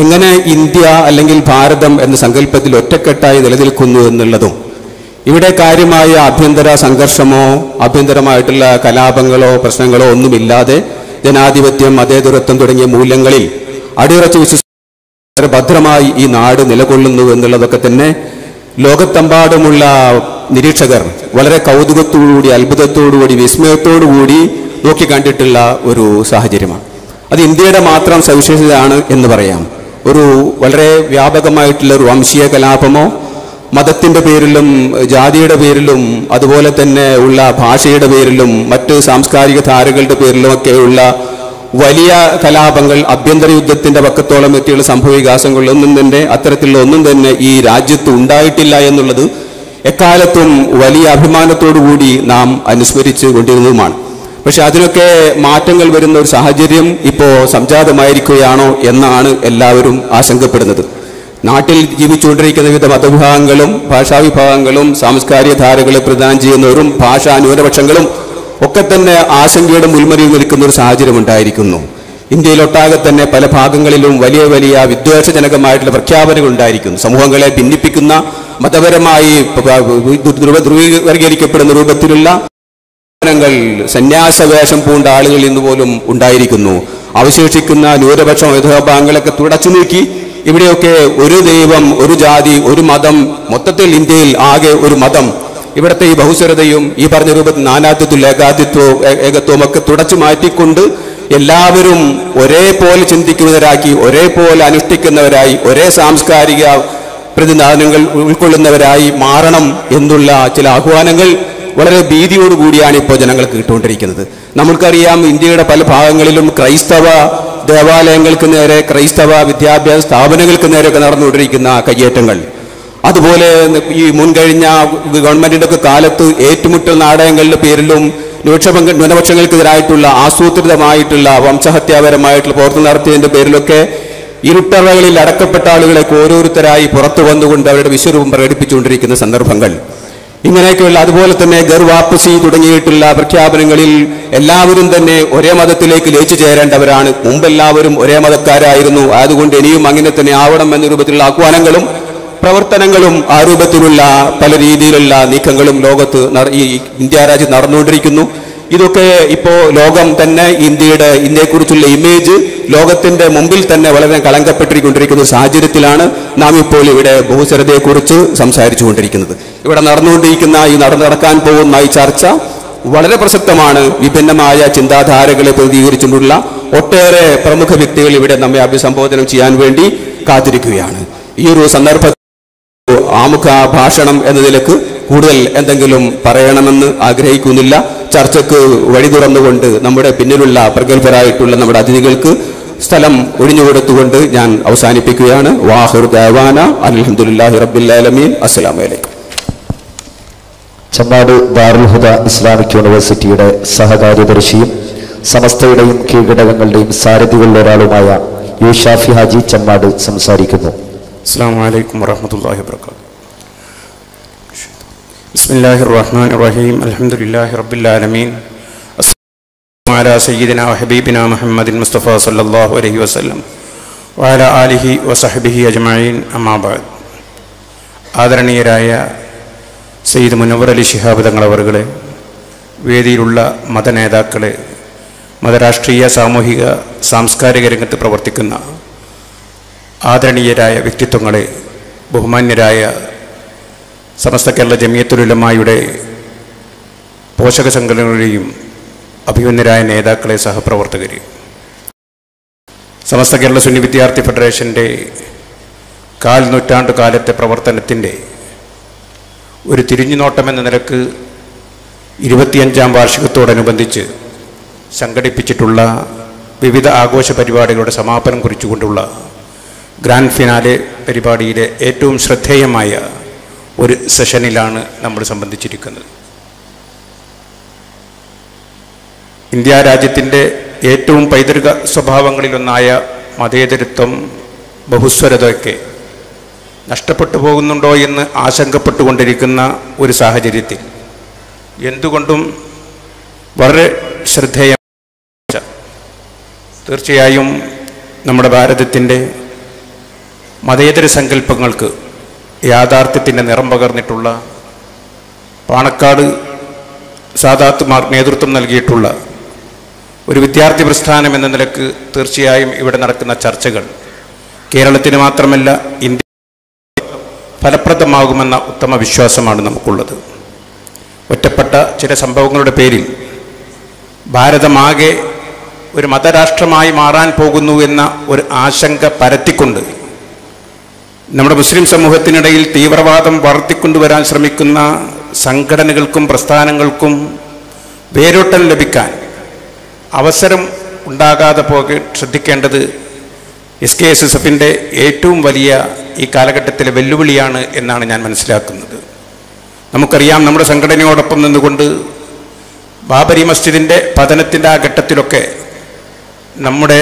എങ്ങനെ ഇന്ത്യ അല്ലെങ്കിൽ ഭാരതം എന്ന സങ്കല്പത്തിൽ ഒറ്റക്കെട്ടായി നിലനിൽക്കുന്നു എന്നുള്ളതും, ഇവിടെ കാര്യമായ ആഭ്യന്തര സംഘർഷമോ ആഭ്യന്തരമായിട്ടുള്ള കലാപങ്ങളോ പ്രശ്നങ്ങളോ ഒന്നുമില്ലാതെ ജനാധിപത്യം, മതേതരത്വം തുടങ്ങിയ മൂല്യങ്ങളിൽ അടിയുറച്ച് വിശ്വസിച്ച് ഭദ്രമായി ഈ നാട് നിലകൊള്ളുന്നു എന്നുള്ളതൊക്കെ തന്നെ ലോകത്തെമ്പാടുമുള്ള നിരീക്ഷകർ വളരെ കൗതുകത്തോടുകൂടി, അത്ഭുതത്തോടുകൂടി, വിസ്മയത്തോടുകൂടി നോക്കിക്കണ്ടിട്ടുള്ള ഒരു സാഹചര്യമാണ്. അത് ഇന്ത്യയുടെ മാത്രം സവിശേഷതയാണ് എന്ന് പറയാം. ഒരു വളരെ വ്യാപകമായിട്ടുള്ള ഒരു വംശീയ കലാപമോ മതത്തിൻ്റെ പേരിലും ജാതിയുടെ പേരിലും അതുപോലെ തന്നെ ഉള്ള ഭാഷയുടെ പേരിലും മറ്റ് സാംസ്കാരിക ധാരകളുടെ പേരിലുമൊക്കെയുള്ള വലിയ കലാപങ്ങൾ, ആഭ്യന്തര യുദ്ധത്തിൻ്റെ പക്കത്തോളം എത്തിയുള്ള സംഭവ വികാസങ്ങളൊന്നും തന്നെ അത്തരത്തിലുള്ള ഒന്നും തന്നെ ഈ രാജ്യത്ത് ഉണ്ടായിട്ടില്ല എന്നുള്ളത് എക്കാലത്തും വലിയ അഭിമാനത്തോടുകൂടി നാം അനുസ്മരിച്ചു കൊണ്ടിരുന്നതുമാണ്. പക്ഷെ അതിനൊക്കെ മാറ്റങ്ങൾ വരുന്ന ഒരു സാഹചര്യം ഇപ്പോൾ സംജാതമായിരിക്കുകയാണോ എന്നാണ് എല്ലാവരും ആശങ്കപ്പെടുന്നത്. നാട്ടിൽ ജീവിച്ചുകൊണ്ടിരിക്കുന്ന വിവിധ മതവിഭാഗങ്ങളും ഭാഷാവിഭാഗങ്ങളും സാംസ്കാരിക ധാരകളെ പ്രദാനം ചെയ്യുന്നവരും ഭാഷാ ന്യൂനപക്ഷങ്ങളും ഒക്കെ തന്നെ ആശങ്കയുടെ മുൾമുനയിൽ നിൽക്കുന്ന ഒരു സാഹചര്യം ഉണ്ടായിരിക്കുന്നു. ഇന്ത്യയിലൊട്ടാകെ തന്നെ പല ഭാഗങ്ങളിലും വലിയ വലിയ വിദ്വേഷജനകമായിട്ടുള്ള പ്രഖ്യാപനങ്ങൾ ഉണ്ടായിരിക്കുന്നു. സമൂഹങ്ങളെ ഭിന്നിപ്പിക്കുന്ന, മതപരമായി ധ്രുവീകരിക്കപ്പെടുന്ന രൂപത്തിലുള്ള സന്യാസവേഷം പൂണ്ട ആളുകൾ ഇന്ന് പോലും ഉണ്ടായിരിക്കുന്നു. അവശേഷിക്കുന്ന ന്യൂനപക്ഷ വിഭാഗങ്ങളൊക്കെ തുടച്ചു നീക്കി ഇവിടെയൊക്കെ ഒരു ദൈവം, ഒരു ജാതി, ഒരു മതം, മൊത്തത്തിൽ ഇന്ത്യയിൽ ആകെ ഒരു മതം, ഇവിടുത്തെ ഈ ബഹുസ്വരതയും ഈ പറഞ്ഞ രൂപത്തിൽ നാനാത്വത്തിൽ ഏകത്വവും ഒക്കെ തുടച്ചു മാറ്റിക്കൊണ്ട് എല്ലാവരും ഒരേപോലെ ചിന്തിക്കുന്നവരാക്കി, ഒരേപോലെ അനുഷ്ഠിക്കുന്നവരായി, ഒരേ സാംസ്കാരിക പ്രതിനിധാനങ്ങൾ ഉൾക്കൊള്ളുന്നവരായി മാറണം എന്നുള്ള ചില ആഹ്വാനങ്ങൾ വളരെ ഭീതിയോടുകൂടിയാണ് ഇപ്പോൾ ജനങ്ങൾക്ക് കിട്ടുകൊണ്ടിരിക്കുന്നത്. നമുക്കറിയാം, ഇന്ത്യയുടെ പല ഭാഗങ്ങളിലും ക്രൈസ്തവ ദേവാലയങ്ങൾക്ക് നേരെ, ക്രൈസ്തവ വിദ്യാഭ്യാസ സ്ഥാപനങ്ങൾക്ക് നേരെയൊക്കെ നടന്നുകൊണ്ടിരിക്കുന്ന കയ്യേറ്റങ്ങൾ, അതുപോലെ ഈ മുൻകഴിഞ്ഞ ഗവൺമെന്റിന്റെ ഒക്കെ കാലത്ത് ഏറ്റുമുട്ടൽ നാടകങ്ങളുടെ പേരിലും ന്യൂനപക്ഷങ്ങൾക്കെതിരായിട്ടുള്ള ആസൂത്രിതമായിട്ടുള്ള വംശഹത്യാപരമായിട്ടുള്ള പ്രവർത്തനം നടത്തിയതിന്റെ പേരിലൊക്കെ ഇരുട്ടറകളിൽ അടക്കപ്പെട്ട ആളുകളെ ഓരോരുത്തരായി പുറത്തു വന്നുകൊണ്ട് അവരുടെ വിശ്വരൂപം പ്രകടിപ്പിച്ചുകൊണ്ടിരിക്കുന്ന സന്ദർഭങ്ങൾ, ഇങ്ങനെയൊക്കെയുള്ള, അതുപോലെ തന്നെ ഗർവാപ്പസി തുടങ്ങിയിട്ടുള്ള പ്രഖ്യാപനങ്ങളിൽ എല്ലാവരും തന്നെ ഒരേ മതത്തിലേക്ക് ലയിച്ചു ചേരേണ്ടവരാണ്. മുമ്പെല്ലാവരും ഒരേ മതക്കാരായിരുന്നു, അതുകൊണ്ട് ഇനിയും അങ്ങനെ തന്നെ ആവണം എന്ന രൂപത്തിലുള്ള ആഹ്വാനങ്ങളും പ്രവർത്തനങ്ങളും ആ രൂപത്തിലുള്ള പല രീതിയിലുള്ള നീക്കങ്ങളും ലോകത്ത് ഈ ഇന്ത്യ രാജ്യത്ത് നടന്നുകൊണ്ടിരിക്കുന്നു. ഇതൊക്കെ ഇപ്പോൾ ലോകം തന്നെ ഇന്ത്യയെക്കുറിച്ചുള്ള ഇമേജ് ലോകത്തിന്റെ മുമ്പിൽ തന്നെ വളരെ കളങ്കപ്പെട്ടിരിക്കൊണ്ടിരിക്കുന്ന സാഹചര്യത്തിലാണ് നാം ഇപ്പോൾ ഇവിടെ ബഹുസ്വരതയെക്കുറിച്ച് സംസാരിച്ചു കൊണ്ടിരിക്കുന്നത്. ഇവിടെ നടക്കാൻ പോകുന്ന ഈ ചർച്ച വളരെ പ്രസക്തമാണ്. വിഭിന്നമായ ചിന്താധാരകളെ പ്രതികരിച്ചുകൊണ്ടുള്ള ഒട്ടേറെ പ്രമുഖ വ്യക്തികൾ ഇവിടെ നമ്മെ അഭിസംബോധന ചെയ്യാൻ വേണ്ടി കാത്തിരിക്കുകയാണ്. ഈ ഒരു സന്ദർഭത്തിൽ ആമുഖ ഭാഷണം എന്ന നിലക്ക് കൂടുതൽ എന്തെങ്കിലും പറയണമെന്ന് ആഗ്രഹിക്കുന്നില്ല. ചർച്ചയ്ക്ക് വഴി തുറന്നുകൊണ്ട് നമ്മുടെ പിന്നിലുള്ള പ്രഗത്ഭരായിട്ടുള്ള നമ്മുടെ അതിഥികൾക്ക് സ്ഥലം ഒഴിഞ്ഞുകൊടുത്തുകൊണ്ട് ഞാൻ അവസാനിപ്പിക്കുകയാണ്. വാഹിർ ദഅവാന അൽഹംദുലില്ലാഹി റബ്ബിൽ ആലമീൻ. അസ്സലാമു അലൈക്കും. ചമ്മാട് ദാറുൽ ഹുദ ഇസ്ലാമിക് യൂണിവേഴ്സിറ്റിയുടെ സഹകാര്യദർശിയും സമസ്തയുടെയും കീഴ്ഘടകങ്ങളുടെയും സാരഥികളിൽ ഒരാളുമായ യു ഷാഫി ഹാജി ചമ്മാട് സംസാരിക്കുന്നു. അസ്സലാമു അലൈക്കും വറഹ്മത്തുള്ളാഹി വബറകാതുഹു. ബിസ്മില്ലാഹിർ റഹ്മാനിർ റഹീം. അൽഹംദുലില്ലാഹി റബ്ബിൽ ആലമീൻ. അസ്സലാമു അലാ സയ്യിദിനാ വഹബീബിനാ മുഹമ്മദിൻ മുസ്തഫ സല്ലല്ലാഹു അലൈഹി വസല്ലം വഅലാ ആലിഹി വസഹ്ബിഹി അജ്മഈൻ. അമ്മാ ബഅദ്. ആദരണീയരായ സയ്യിദ് മുനവ്വർ അലി ശിഹാബ് തങ്ങൾ അവറുകളെ, വേദിയിലുള്ള മതനേതാക്കളെ, മതരാഷ്ട്രീയ സാമൂഹിക സാംസ്കാരിക രംഗത്ത് പ്രവർത്തിക്കുന്ന ആദരണീയരായ വ്യക്തിത്വങ്ങളെ, ബഹുമാന്യരായ സമസ്ത കേരള ജമിയത്തുൽ ഉലമായുടെ പോഷക സംഘടനകളുടെയും അഭിമന്യരായ നേതാക്കളെ, സഹപ്രവർത്തകരെ, സമസ്ത കേരള സുന്നി വിദ്യാർത്ഥി ഫെഡറേഷൻ്റെ 4 നൂറ്റാണ്ട് കാലത്തെ പ്രവർത്തനത്തിൻ്റെ ഒരു തിരിഞ്ഞുനോട്ടം എന്ന നിലക്ക് 25ാം വാർഷികത്തോടനുബന്ധിച്ച് സംഘടിപ്പിച്ചിട്ടുള്ള വിവിധ ആഘോഷ പരിപാടികളുടെ സമാപനം കുറിച്ചുകൊണ്ടുള്ള ഗ്രാൻഡ് ഫിനാലെ പരിപാടിയിലെ ഏറ്റവും ശ്രദ്ധേയമായ ഒരു സെഷനിലാണ് നമ്മൾ സംബന്ധിച്ചിരിക്കുന്നത്. ഇന്ത്യ രാജ്യത്തിൻ്റെ ഏറ്റവും പൈതൃക സ്വഭാവങ്ങളിലൊന്നായ മതേതരത്വം, ബഹുസ്വരതയൊക്കെ നഷ്ടപ്പെട്ടു പോകുന്നുണ്ടോ എന്ന് ആശങ്കപ്പെട്ടുകൊണ്ടിരിക്കുന്ന ഒരു സാഹചര്യത്തിൽ എന്തുകൊണ്ടും വളരെ ശ്രദ്ധേയ തീർച്ചയായും നമ്മുടെ ഭാരതത്തിൻ്റെ മതേതര സങ്കല്പങ്ങൾക്ക് യാഥാർത്ഥ്യത്തിൻ്റെ നിറം പകർന്നിട്ടുള്ള, പാണക്കാട് സാദാത്തുമാർ നേതൃത്വം നൽകിയിട്ടുള്ള ഒരു വിദ്യാർത്ഥി പ്രസ്ഥാനം എന്ന നിലക്ക് തീർച്ചയായും ഇവിടെ നടക്കുന്ന ചർച്ചകൾ കേരളത്തിന് മാത്രമല്ല ഇന്ത്യ ഫലപ്രദമാകുമെന്ന ഉത്തമ വിശ്വാസമാണ് നമുക്കുള്ളത്. ഒറ്റപ്പെട്ട ചില സംഭവങ്ങളുടെ പേരിൽ ഭാരതമാകെ ഒരു മതരാഷ്ട്രമായി മാറാൻ പോകുന്നു എന്ന ഒരു ആശങ്ക പരത്തിക്കൊണ്ട് നമ്മുടെ മുസ്ലിം സമൂഹത്തിനിടയിൽ തീവ്രവാദം വളർത്തിക്കൊണ്ടുവരാൻ ശ്രമിക്കുന്ന സംഘടനകൾക്കും പ്രസ്ഥാനങ്ങൾക്കും വേരോട്ടം ലഭിക്കാൻ അവസരം ഉണ്ടാകാതെ ശ്രദ്ധിക്കേണ്ടത് SKSSFൻ്റെ ഏറ്റവും വലിയ ഈ കാലഘട്ടത്തിലെ വെല്ലുവിളിയാണ് എന്നാണ് ഞാൻ മനസ്സിലാക്കുന്നത്. നമുക്കറിയാം, നമ്മുടെ സംഘടനയോടൊപ്പം നിന്നുകൊണ്ട് ബാബരി മസ്ജിദിൻ്റെ പതനത്തിൻ്റെ ആ ഘട്ടത്തിലൊക്കെ നമ്മുടെ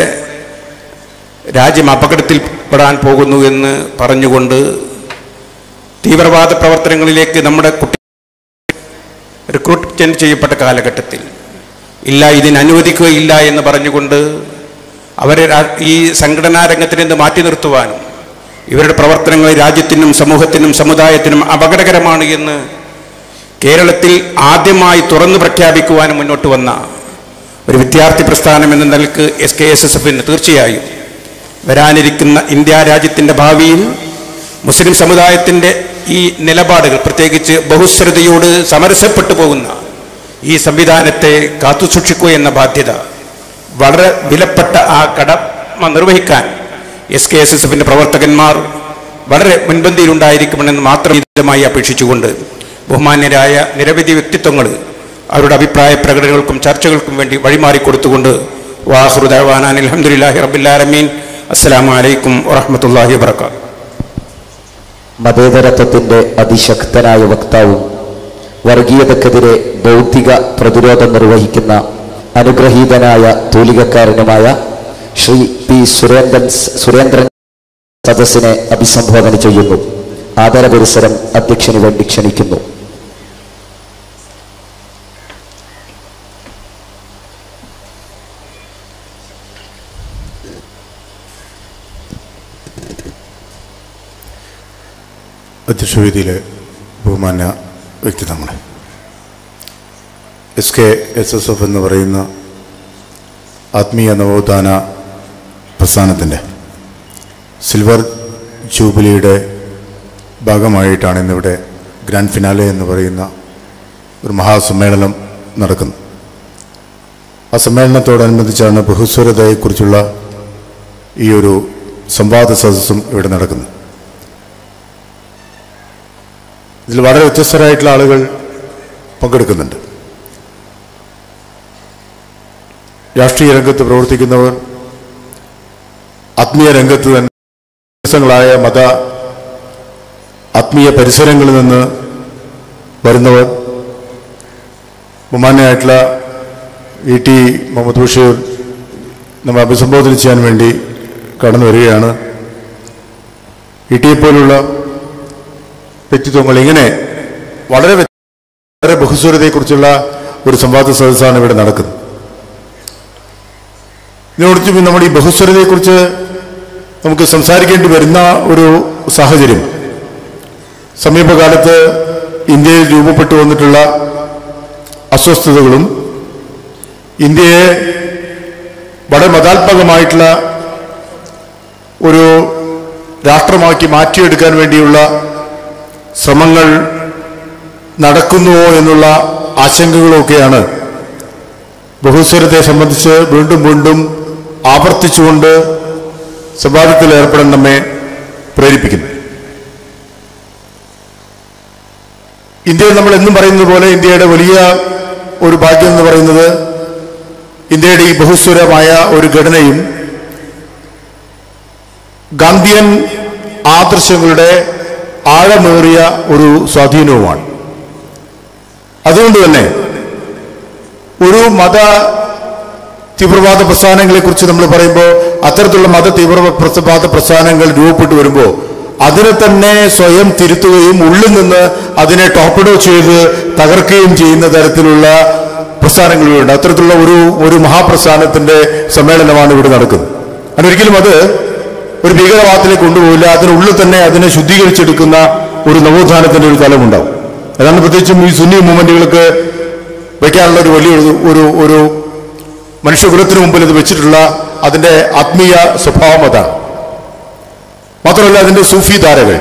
രാജ്യം അപകടത്തിൽപ്പെടാൻ പോകുന്നു എന്ന് പറഞ്ഞുകൊണ്ട് തീവ്രവാദ പ്രവർത്തനങ്ങളിലേക്ക് നമ്മുടെ റിക്രൂട്ട്മെന്റ് ചെയ്യപ്പെട്ട കാലഘട്ടത്തിൽ ഇല്ല, ഇതിന് അനുവദിക്കുകയില്ല എന്ന് പറഞ്ഞുകൊണ്ട് അവരെ ഈ സംഘടനാ രംഗത്തിൽ നിന്ന് മാറ്റി നിർത്തുവാനും ഇവരുടെ പ്രവർത്തനങ്ങൾ രാജ്യത്തിനും സമൂഹത്തിനും സമുദായത്തിനും അപകടകരമാണ് എന്ന് കേരളത്തിൽ ആദ്യമായി തുറന്നു പ്രഖ്യാപിക്കുവാനും മുന്നോട്ട് വന്ന ഒരു വിദ്യാർത്ഥി പ്രസ്ഥാനം എന്ന നിലക്ക് SKSSFന് തീർച്ചയായും വരാനിരിക്കുന്ന ഇന്ത്യ രാജ്യത്തിൻ്റെ ഭാവിയിൽ മുസ്ലിം സമുദായത്തിൻ്റെ ഈ നിലപാടുകൾ, പ്രത്യേകിച്ച് ബഹുസ്വരതയോട് സമരസപ്പെട്ടു പോകുന്ന ഈ സംവിധാനത്തെ കാത്തുസൂക്ഷിക്കുക എന്ന ബാധ്യത, വളരെ വിലപ്പെട്ട ആ കടമ നിർവഹിക്കാൻ SKSSFന്റെ പ്രവർത്തകന്മാർ വളരെ മുൻപന്തിയിലുണ്ടായിരിക്കുമെന്ന് മാത്രം ഇതമായി അപേക്ഷിച്ചുകൊണ്ട് ബഹുമാന്യരായ നിരവധി വ്യക്തിത്വങ്ങൾ അവരുടെ അഭിപ്രായ പ്രകടനങ്ങൾക്കും ചർച്ചകൾക്കും വേണ്ടി വഴിമാറിക്കൊടുത്തുകൊണ്ട് വാഹിറു ദഅവാന അൽഹംദുലില്ലാഹി റബ്ബിൽ ആലമീൻ. അസ്സലാമു അലൈക്കും വറഹ്മത്തുള്ളാഹി വബറകാതുഹു. മതേതരത്വത്തിന്റെ അതിശക്തനായ വക്താവും വർഗീയതക്കെതിരെ ബൗദ്ധിക പ്രതിരോധം നിർവഹിക്കുന്ന അനുഗ്രഹീതനായ തൂലികക്കാരനുമായ ശ്രീ പി സുരേന്ദ്രൻ സദസ്സിനെ അഭിസംബോധന ചെയ്യുന്നു. ആദരപുരസ്സരം അധ്യക്ഷന് വേണ്ടി ക്ഷണിക്കുന്നു. അധ്യക്ഷവേദിയിലെ ബഹുമാന്യ വ്യക്തിത്വങ്ങളെ, SKSSF എന്ന് പറയുന്ന ആത്മീയ നവോത്ഥാന പ്രസ്ഥാനത്തിൻ്റെ സിൽവർ ജൂബിലിയുടെ ഭാഗമായിട്ടാണ് ഇന്നിവിടെ ഗ്രാൻഡ് ഫിനാലെ എന്ന് പറയുന്ന ഒരു മഹാസമ്മേളനം നടക്കുന്നത്. ആ സമ്മേളനത്തോടനുബന്ധിച്ചാണ് ബഹുസ്വരതയെക്കുറിച്ചുള്ള ഈ ഒരു സംവാദ സദസ്സും ഇവിടെ നടക്കുന്നത്. ഇതിൽ വളരെ വ്യത്യസ്തരായിട്ടുള്ള ആളുകൾ പങ്കെടുക്കുന്നുണ്ട്. രാഷ്ട്രീയ രംഗത്ത് പ്രവർത്തിക്കുന്നവർ, ആത്മീയ രംഗത്ത് തന്നെ വ്യത്യസ്തങ്ങളായ ആത്മീയ പരിസരങ്ങളിൽ നിന്ന് വരുന്നവർ, ബഹുമാന്യനായിട്ടുള്ള E.T. മുഹമ്മദ് ബഷീർ നമ്മൾ അഭിസംബോധന ചെയ്യാൻ വേണ്ടി കടന്നു വരികയാണ്. E.T. പോലുള്ള വ്യക്തിത്വങ്ങൾ, ഇങ്ങനെ വളരെ ബഹുസ്വരതയെക്കുറിച്ചുള്ള ഒരു സംവാദ സദസ്സാണ് ഇവിടെ നടക്കുന്നത്. ഇതിനോടൊപ്പം നമ്മുടെ ഈ ബഹുസ്വരതയെക്കുറിച്ച് നമുക്ക് സംസാരിക്കേണ്ടി വരുന്ന ഒരു സാഹചര്യം സമീപകാലത്ത് ഇന്ത്യയിൽ രൂപപ്പെട്ടു വന്നിട്ടുള്ള അസ്വസ്ഥതകളും ഇന്ത്യയെ വളരെ മതാത്മകമായിട്ടുള്ള ഒരു രാഷ്ട്രമാക്കി മാറ്റിയെടുക്കാൻ വേണ്ടിയുള്ള ശ്രമങ്ങൾ നടക്കുന്നുവോ എന്നുള്ള ആശങ്കകളൊക്കെയാണ് ബഹുസ്വരതയെ സംബന്ധിച്ച് വീണ്ടും വീണ്ടും ആവർത്തിച്ചുകൊണ്ട് സംവാദത്തിൽ ഏർപ്പെടാൻ നമ്മെ പ്രേരിപ്പിക്കുന്നു. ഇന്ത്യയിൽ നമ്മൾ എന്നും പറയുന്നത് പോലെ ഇന്ത്യയുടെ വലിയ ഒരു ഭാഗ്യം എന്ന് പറയുന്നത് ഇന്ത്യയുടെ ഈ ബഹുസ്വരമായ ഒരു ഘടനയും ഗാന്ധിയൻ ആദർശങ്ങളുടെ ആഴമേറിയ ഒരു സ്വാധീനവുമാണ്. അതുകൊണ്ട് തന്നെ ഒരു മത തീവ്രവാദ പ്രസ്ഥാനങ്ങളെക്കുറിച്ച് നമ്മൾ പറയുമ്പോൾ, അത്തരത്തിലുള്ള മത തീവ്രവാദ പ്രസ്ഥാനങ്ങൾ രൂപപ്പെട്ടു വരുമ്പോൾ അതിനെ തന്നെ സ്വയം തിരുത്തുകയും ഉള്ളിൽ നിന്ന് അതിനെ ടോപ്പഡോ ചെയ്ത് തകർക്കുകയും ചെയ്യുന്ന തരത്തിലുള്ള പ്രസ്ഥാനങ്ങളുണ്ട്. അത്തരത്തിലുള്ള ഒരു മഹാപ്രസ്ഥാനത്തിന്റെ സമ്മേളനമാണ് ഇവിടെ നടക്കുന്നത്. അതിനൊരിക്കലും അത് ഒരു ഭീകരവാദത്തിലേക്ക് കൊണ്ടുപോകില്ല. അതിനുള്ളിൽ തന്നെ അതിനെ ശുദ്ധീകരിച്ചെടുക്കുന്ന ഒരു നവോത്ഥാനത്തിന്റെ ഒരു തലമുണ്ടാവും. അതാണ് പ്രത്യേകിച്ചും ഈ സുന്നി മൂവ്മെന്റുകൾക്ക് വയ്ക്കാനുള്ള ഒരു വലിയ ഒരു മനുഷ്യകുലത്തിന് മുമ്പിൽ ഇത് വെച്ചിട്ടുള്ള അതിന്റെ ആത്മീയ സ്വഭാവം അതാണ്. മാത്രമല്ല അതിന്റെ സൂഫി ധാരകൾ.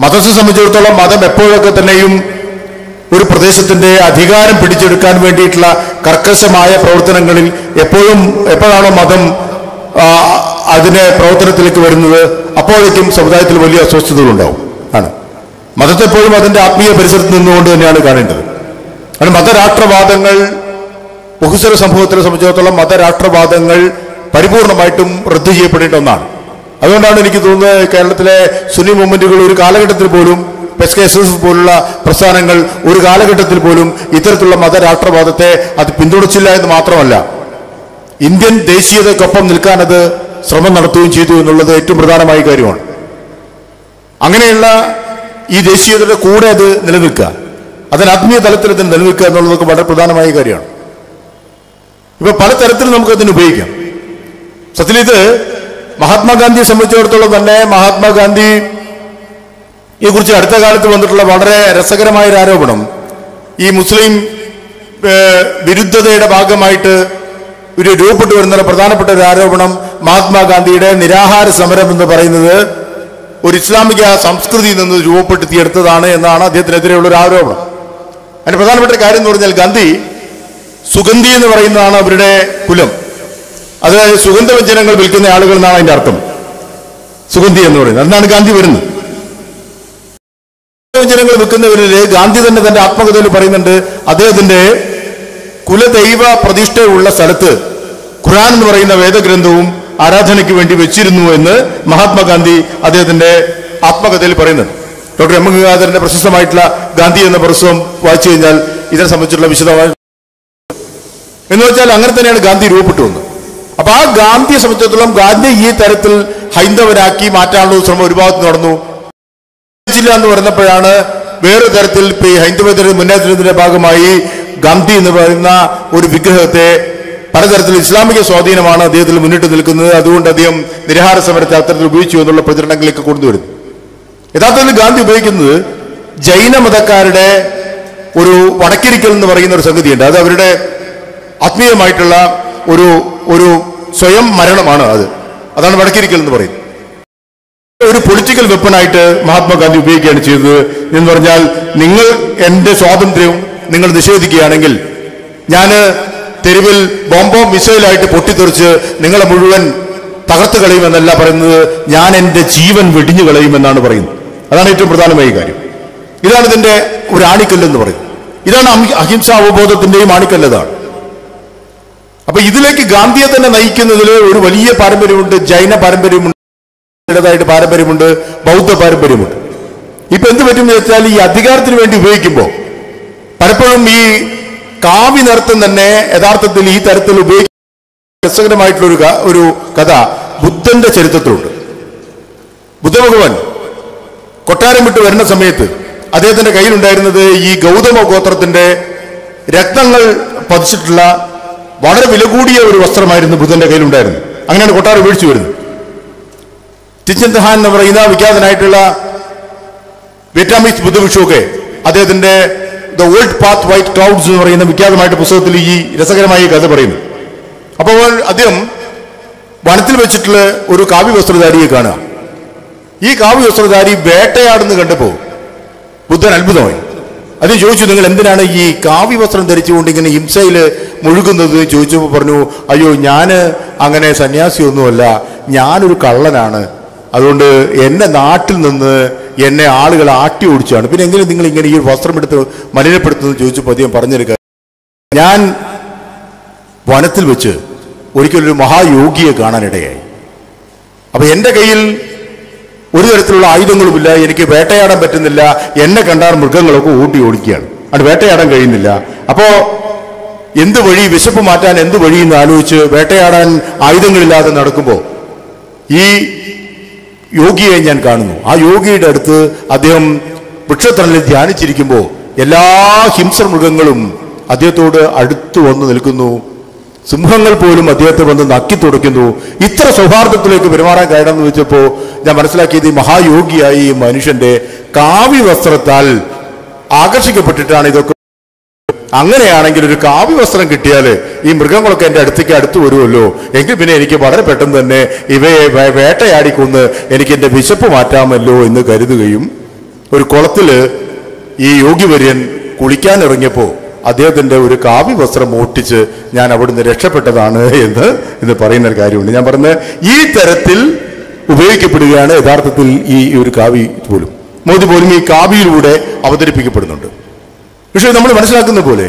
മതത്തെ സംബന്ധിച്ചിടത്തോളം മതം എപ്പോഴൊക്കെ തന്നെയും ഒരു പ്രദേശത്തിന്റെ അധികാരം പിടിച്ചെടുക്കാൻ വേണ്ടിയിട്ടുള്ള കർക്കശമായ പ്രവർത്തനങ്ങളിൽ എപ്പോഴാണോ മതം അതിന്റെ പ്രവർത്തനത്തിലേക്ക് വരുന്നത്, അപ്പോഴേക്കും സമുദായത്തിൽ വലിയ അസ്വസ്ഥതകളുണ്ടാവും ആണ്. മതത്തെപ്പോഴും അതിന്റെ ആത്മീയ പരിസരത്ത് നിന്നുകൊണ്ട് തന്നെയാണ് കാണേണ്ടത്. കാരണം മതരാഷ്ട്രവാദങ്ങൾ, ബഹുസ്വര സമൂഹത്തിനെ സംബന്ധിച്ചിടത്തോളം മതരാഷ്ട്രവാദങ്ങൾ പരിപൂർണമായിട്ടും റദ്ദു ചെയ്യപ്പെടേണ്ട ഒന്നാണ്. അതുകൊണ്ടാണ് എനിക്ക് തോന്നുന്നത് കേരളത്തിലെ സുന്നി മൂവ്മെന്റുകൾ ഒരു കാലഘട്ടത്തിൽ പോലും, SKSSF പോലുള്ള പ്രസ്ഥാനങ്ങൾ ഒരു കാലഘട്ടത്തിൽ പോലും ഇത്തരത്തിലുള്ള മതരാഷ്ട്രവാദത്തെ അത് പിന്തുണച്ചില്ല എന്ന് മാത്രമല്ല, ഇന്ത്യൻ ദേശീയതയ്ക്കൊപ്പം നിൽക്കാൻ അത് ശ്രമം നടത്തുകയും ചെയ്തു എന്നുള്ളത് ഏറ്റവും പ്രധാനമായ കാര്യമാണ്. അങ്ങനെയുള്ള ഈ ദേശീയതയുടെ കൂടെ അത് നിലനിൽക്കുക, അതിന് ആത്മീയ തലത്തിൽ അതിന് നിലനിൽക്കുക എന്നുള്ളതൊക്കെ വളരെ പ്രധാനമായ കാര്യമാണ്. ഇപ്പൊ പലതരത്തിലും നമുക്കതിന് ഉപയോഗിക്കാം. സത്യത്തിൽ ഇത് മഹാത്മാഗാന്ധിയെ സംബന്ധിച്ചിടത്തോളം തന്നെ മഹാത്മാഗാന്ധിയെ കുറിച്ച് അടുത്ത കാലത്ത് വന്നിട്ടുള്ള വളരെ രസകരമായ ഒരു ആരോപണം, ഈ മുസ്ലിം വിരുദ്ധതയുടെ ഭാഗമായിട്ട് ഒരു രൂപപ്പെട്ടു വരുന്ന പ്രധാനപ്പെട്ട ഒരു ആരോപണം, മഹാത്മാഗാന്ധിയുടെ നിരാഹാര സമരം എന്ന് പറയുന്നത് ഒരു ഇസ്ലാമിക സംസ്കൃതിയിൽ നിന്ന് രൂപപ്പെടുത്തിയെടുത്തതാണ് എന്നാണ് അദ്ദേഹത്തിനെതിരെയുള്ള ഒരു ആരോപണം. അതിന് പ്രധാനപ്പെട്ട കാര്യം എന്ന് പറഞ്ഞാൽ, ഗാന്ധി സുഗന്ധി എന്ന് പറയുന്നതാണ് അവരുടെ കുലം. അതായത് സുഗന്ധവ്യഞ്ജനങ്ങൾ വിൽക്കുന്ന ആളുകൾ എന്നാണ് അതിന്റെ അർത്ഥം. സുഗന്ധി എന്ന് പറയുന്നത് അതിനാണ് ഗാന്ധി വരുന്നത്. സുഗന്ധവ്യഞ്ജനങ്ങൾ വിൽക്കുന്നവരിൽ ഗാന്ധി തന്നെ തന്റെ ആത്മകഥയിൽ പറയുന്നുണ്ട്, അദ്ദേഹത്തിന്റെ കുലദൈവ പ്രതിഷ്ഠയുള്ള സ്ഥലത്ത് ഖുർആൻ എന്ന് പറയുന്ന വേദഗ്രന്ഥവും ആരാധനയ്ക്ക് വേണ്ടി വെച്ചിരുന്നു എന്ന് മഹാത്മാഗാന്ധി അദ്ദേഹത്തിന്റെ ആത്മകഥയിൽ പറയുന്നത്. ഡോക്ടർ എം ഗംഗാധരന്റെ പ്രശസ്തമായിട്ടുള്ള ഗാന്ധി എന്ന പുസ്തകം വായിച്ചു കഴിഞ്ഞാൽ ഇതിനെ സംബന്ധിച്ചുള്ള വിശദമായ എന്ന് വെച്ചാൽ അങ്ങനെ തന്നെയാണ് ഗാന്ധി രൂപപ്പെട്ടു വന്നത്. അപ്പൊ ആ ഗാന്ധിയെ സംബന്ധിച്ചിടത്തോളം ഗാന്ധി ഈ തരത്തിൽ ഹൈന്ദവരാക്കി മാറ്റാനുള്ള ശ്രമം ഒരു ഭാഗത്ത് നടന്നു. എന്ന് പറഞ്ഞപ്പോഴാണ് വേറൊരു തരത്തിൽ ഈ ഹൈന്ദവരുടെ മുന്നേറ്റത്തിന്റെ ഭാഗമായി ഗാന്ധി എന്ന് പറയുന്ന ഒരു വിഗ്രഹത്തെ പലതരത്തിൽ ഇസ്ലാമിക സ്വാധീനമാണ് അദ്ദേഹത്തിൽ മുന്നിട്ട് നിൽക്കുന്നത്, അതുകൊണ്ട് അദ്ദേഹം നിരാഹാര സമരത്തെ അത്തരത്തിൽ ഉപയോഗിച്ചു എന്നുള്ള പ്രചരണങ്ങളിലേക്ക് കൊണ്ടുവരുന്നു. യഥാർത്ഥത്തിൽ ഗാന്ധി ഉപയോഗിക്കുന്നത് ജൈന മതക്കാരുടെ ഒരു വടക്കിരിക്കൽ എന്ന് പറയുന്ന ഒരു സംഗതിയുണ്ട്. അത് അവരുടെ ആത്മീയമായിട്ടുള്ള ഒരു സ്വയം മരണമാണ്. അതാണ് വടക്കിരിക്കൽ എന്ന് പറയുന്നത്. ഒരു പൊളിറ്റിക്കൽ വെപ്പണായിട്ട് മഹാത്മാഗാന്ധി ഉപയോഗിക്കുകയാണ് ചെയ്തത്. എന്ന് പറഞ്ഞാൽ, നിങ്ങൾ എൻ്റെ സ്വാതന്ത്ര്യം നിങ്ങൾ നിഷേധിക്കുകയാണെങ്കിൽ ഞാൻ തെരുവിൽ ബോംബോ മിസൈലായിട്ട് പൊട്ടിത്തെറിച്ച് നിങ്ങളെ മുഴുവൻ തകർത്ത് കളയുമെന്നല്ല പറയുന്നത്, ഞാൻ എൻ്റെ ജീവൻ വെടിഞ്ഞു കളയുമെന്നാണ് പറയുന്നത്. അതാണ് ഏറ്റവും പ്രധാനമായ കാര്യം. ഇതാണ് ഇതിന്റെ ഒരു ആണിക്കല്ലെന്ന് പറയുന്നത്. ഇതാണ് അഹിംസാ അവബോധത്തിന്റെയും ആണിക്കല്ലതാണ്. അപ്പൊ ഇതിലേക്ക് ഗാന്ധിയെ തന്നെ നയിക്കുന്നതിൽ ഒരു വലിയ പാരമ്പര്യമുണ്ട്. ജൈന പാരമ്പര്യമുണ്ട്, പാരമ്പര്യമുണ്ട്, ബൗദ്ധ പാരമ്പര്യമുണ്ട്. ഇപ്പൊ എന്ത് പറ്റുമെന്ന് വെച്ചാൽ, ഈ അധികാരത്തിന് വേണ്ടി ഉപയോഗിക്കുമ്പോൾ പലപ്പോഴും ഈ കാവ്യ നൃത്തം തന്നെ യഥാർത്ഥത്തിൽ ഈ തരത്തിൽ ഉപയോഗിക്കുന്ന രസകരമായിട്ടുള്ള ഒരു കഥ ബുദ്ധന്റെ ചരിത്രത്തിലുണ്ട്. ബുദ്ധഭഗവാൻ കൊട്ടാരം വിട്ട് വരുന്ന സമയത്ത് അദ്ദേഹത്തിന്റെ കയ്യിലുണ്ടായിരുന്നത് ഈ ഗൗതമ ഗോത്രത്തിന്റെ രത്നങ്ങൾ പതിച്ചിട്ടുള്ള വളരെ വില കൂടിയ ഒരു വസ്ത്രമായിരുന്നു ബുദ്ധന്റെ കയ്യിലുണ്ടായിരുന്നത്. അങ്ങനെയാണ് കൊട്ടാരം ഉപേക്ഷിച്ചു വരുന്നത്. തിച്ചന്ദ് ഹാൻ എന്ന് പറയുന്ന വിഖ്യാതനായിട്ടുള്ള വിയറ്റ്നാമീസ് ബുദ്ധഭിക്ഷുവൊക്കെ അദ്ദേഹത്തിന്റെ the old path white clouds എന്ന് പറയുന്ന വിഖ്യാതമായിട്ട് പുസ്തകത്തിൽ ഈ രസകരമായ കഥ പറയുന്നു. അപ്പോൾ അദ്ദേഹം വനത്തിൽ വെച്ചിട്ടുള്ള ഒരു കാവ്യ വസ്ത്രധാരിയെ കാണുക. ഈ കാവ്യ വസ്ത്രധാരി വേട്ടയാടുന്ന് കണ്ടപ്പോൾ ബുദ്ധൻ അത്ഭുതമായി. അത് ചോദിച്ചു, നിങ്ങൾ എന്തിനാണ് ഈ കാവ്യ വസ്ത്രം ധരിച്ചുകൊണ്ട് ഇങ്ങനെ ഹിംസയിൽ മുഴുകുന്നത് ചോദിച്ചപ്പോൾ പറഞ്ഞു, അയ്യോ ഞാൻ അങ്ങനെ സന്യാസിയൊന്നുമല്ല, ഞാനൊരു കള്ളനാണ്. അതുകൊണ്ട് എന്നെ നാട്ടിൽ നിന്ന് എന്നെ ആളുകൾ ആട്ടി ഓടിച്ചാണ്. പിന്നെ എങ്ങനെ നിങ്ങൾ ഇങ്ങനെ ഈ വസ്ത്രം എടുത്ത് മലിനപ്പെടുത്തുന്നത് ചോദിച്ചപ്പോൾ അദ്ദേഹം പറഞ്ഞെടുക്കുക, ഞാൻ വനത്തിൽ വെച്ച് ഒരിക്കലൊരു മഹായോഗിയെ കാണാനിടയായി. അപ്പൊ എൻ്റെ കയ്യിൽ ഒരു തരത്തിലുള്ള ആയുധങ്ങളുമില്ല, എനിക്ക് വേട്ടയാടാൻ പറ്റുന്നില്ല, എന്നെ കണ്ടാൽ മൃഗങ്ങളൊക്കെ ഊട്ടി ഓടിക്കുകയാണ്, അത് വേട്ടയാടാൻ കഴിയുന്നില്ല. അപ്പോ എന്ത് വഴി, വിശപ്പ് മാറ്റാൻ എന്ത് വഴി എന്ന് ആലോചിച്ച് വേട്ടയാടാൻ ആയുധങ്ങളില്ലാതെ നടക്കുമ്പോൾ ഈ യോഗിയെ ഞാൻ കാണുന്നു. ആ യോഗിയുടെ അടുത്ത് അദ്ദേഹം വൃക്ഷത്തണലിൽ ധ്യാനിച്ചിരിക്കുമ്പോൾ എല്ലാ ഹിംസ മൃഗങ്ങളും അദ്ദേഹത്തോട് അടുത്തു വന്ന് നിൽക്കുന്നു. സിംഹങ്ങൾ പോലും അദ്ദേഹത്തെ വന്ന് നക്കി തുടയ്ക്കുന്നു. ഇത്ര സൗഹാർദ്ദത്തിലേക്ക് പെരുമാറാൻ കഴിയണമെന്ന് വെച്ചപ്പോൾ ഞാൻ മനസ്സിലാക്കിയത് ഈ മഹായോഗിയായി ഈ മനുഷ്യന്റെ കാവ്യ വസ്ത്രത്താൽ ആകർഷിക്കപ്പെട്ടിട്ടാണ് ഇതൊക്കെ. അങ്ങനെയാണെങ്കിൽ ഒരു കാവ്യ വസ്ത്രം കിട്ടിയാൽ ഈ മൃഗങ്ങളൊക്കെ എൻ്റെ അടുത്ത് വരുമല്ലോ, എങ്കിൽ പിന്നെ എനിക്ക് വളരെ പെട്ടെന്ന് തന്നെ ഇവയെ വേട്ടയാടിക്കൊന്ന് എനിക്ക് എൻ്റെ വിശപ്പ് മാറ്റാമല്ലോ എന്ന് കരുതുകയും ഒരു കുളത്തിൽ ഈ യോഗിവര്യൻ കുളിക്കാനിറങ്ങിയപ്പോൾ അദ്ദേഹത്തിന്റെ ഒരു കാവ്യ വസ്ത്രം മോഷ്ടിച്ച് ഞാൻ അവിടുന്ന് രക്ഷപ്പെട്ടതാണ് എന്ന് പറയുന്ന ഒരു കാര്യമുണ്ട്. ഞാൻ പറഞ്ഞ ഈ തരത്തിൽ ഉപയോഗിക്കപ്പെടുകയാണ് യഥാർത്ഥത്തിൽ ഈ ഒരു കാവ്യ പോലും. മോദി പോലും ഈ കാവ്യയിലൂടെ അവതരിപ്പിക്കപ്പെടുന്നുണ്ട്. പക്ഷേ നമ്മൾ മനസ്സിലാക്കുന്ന പോലെ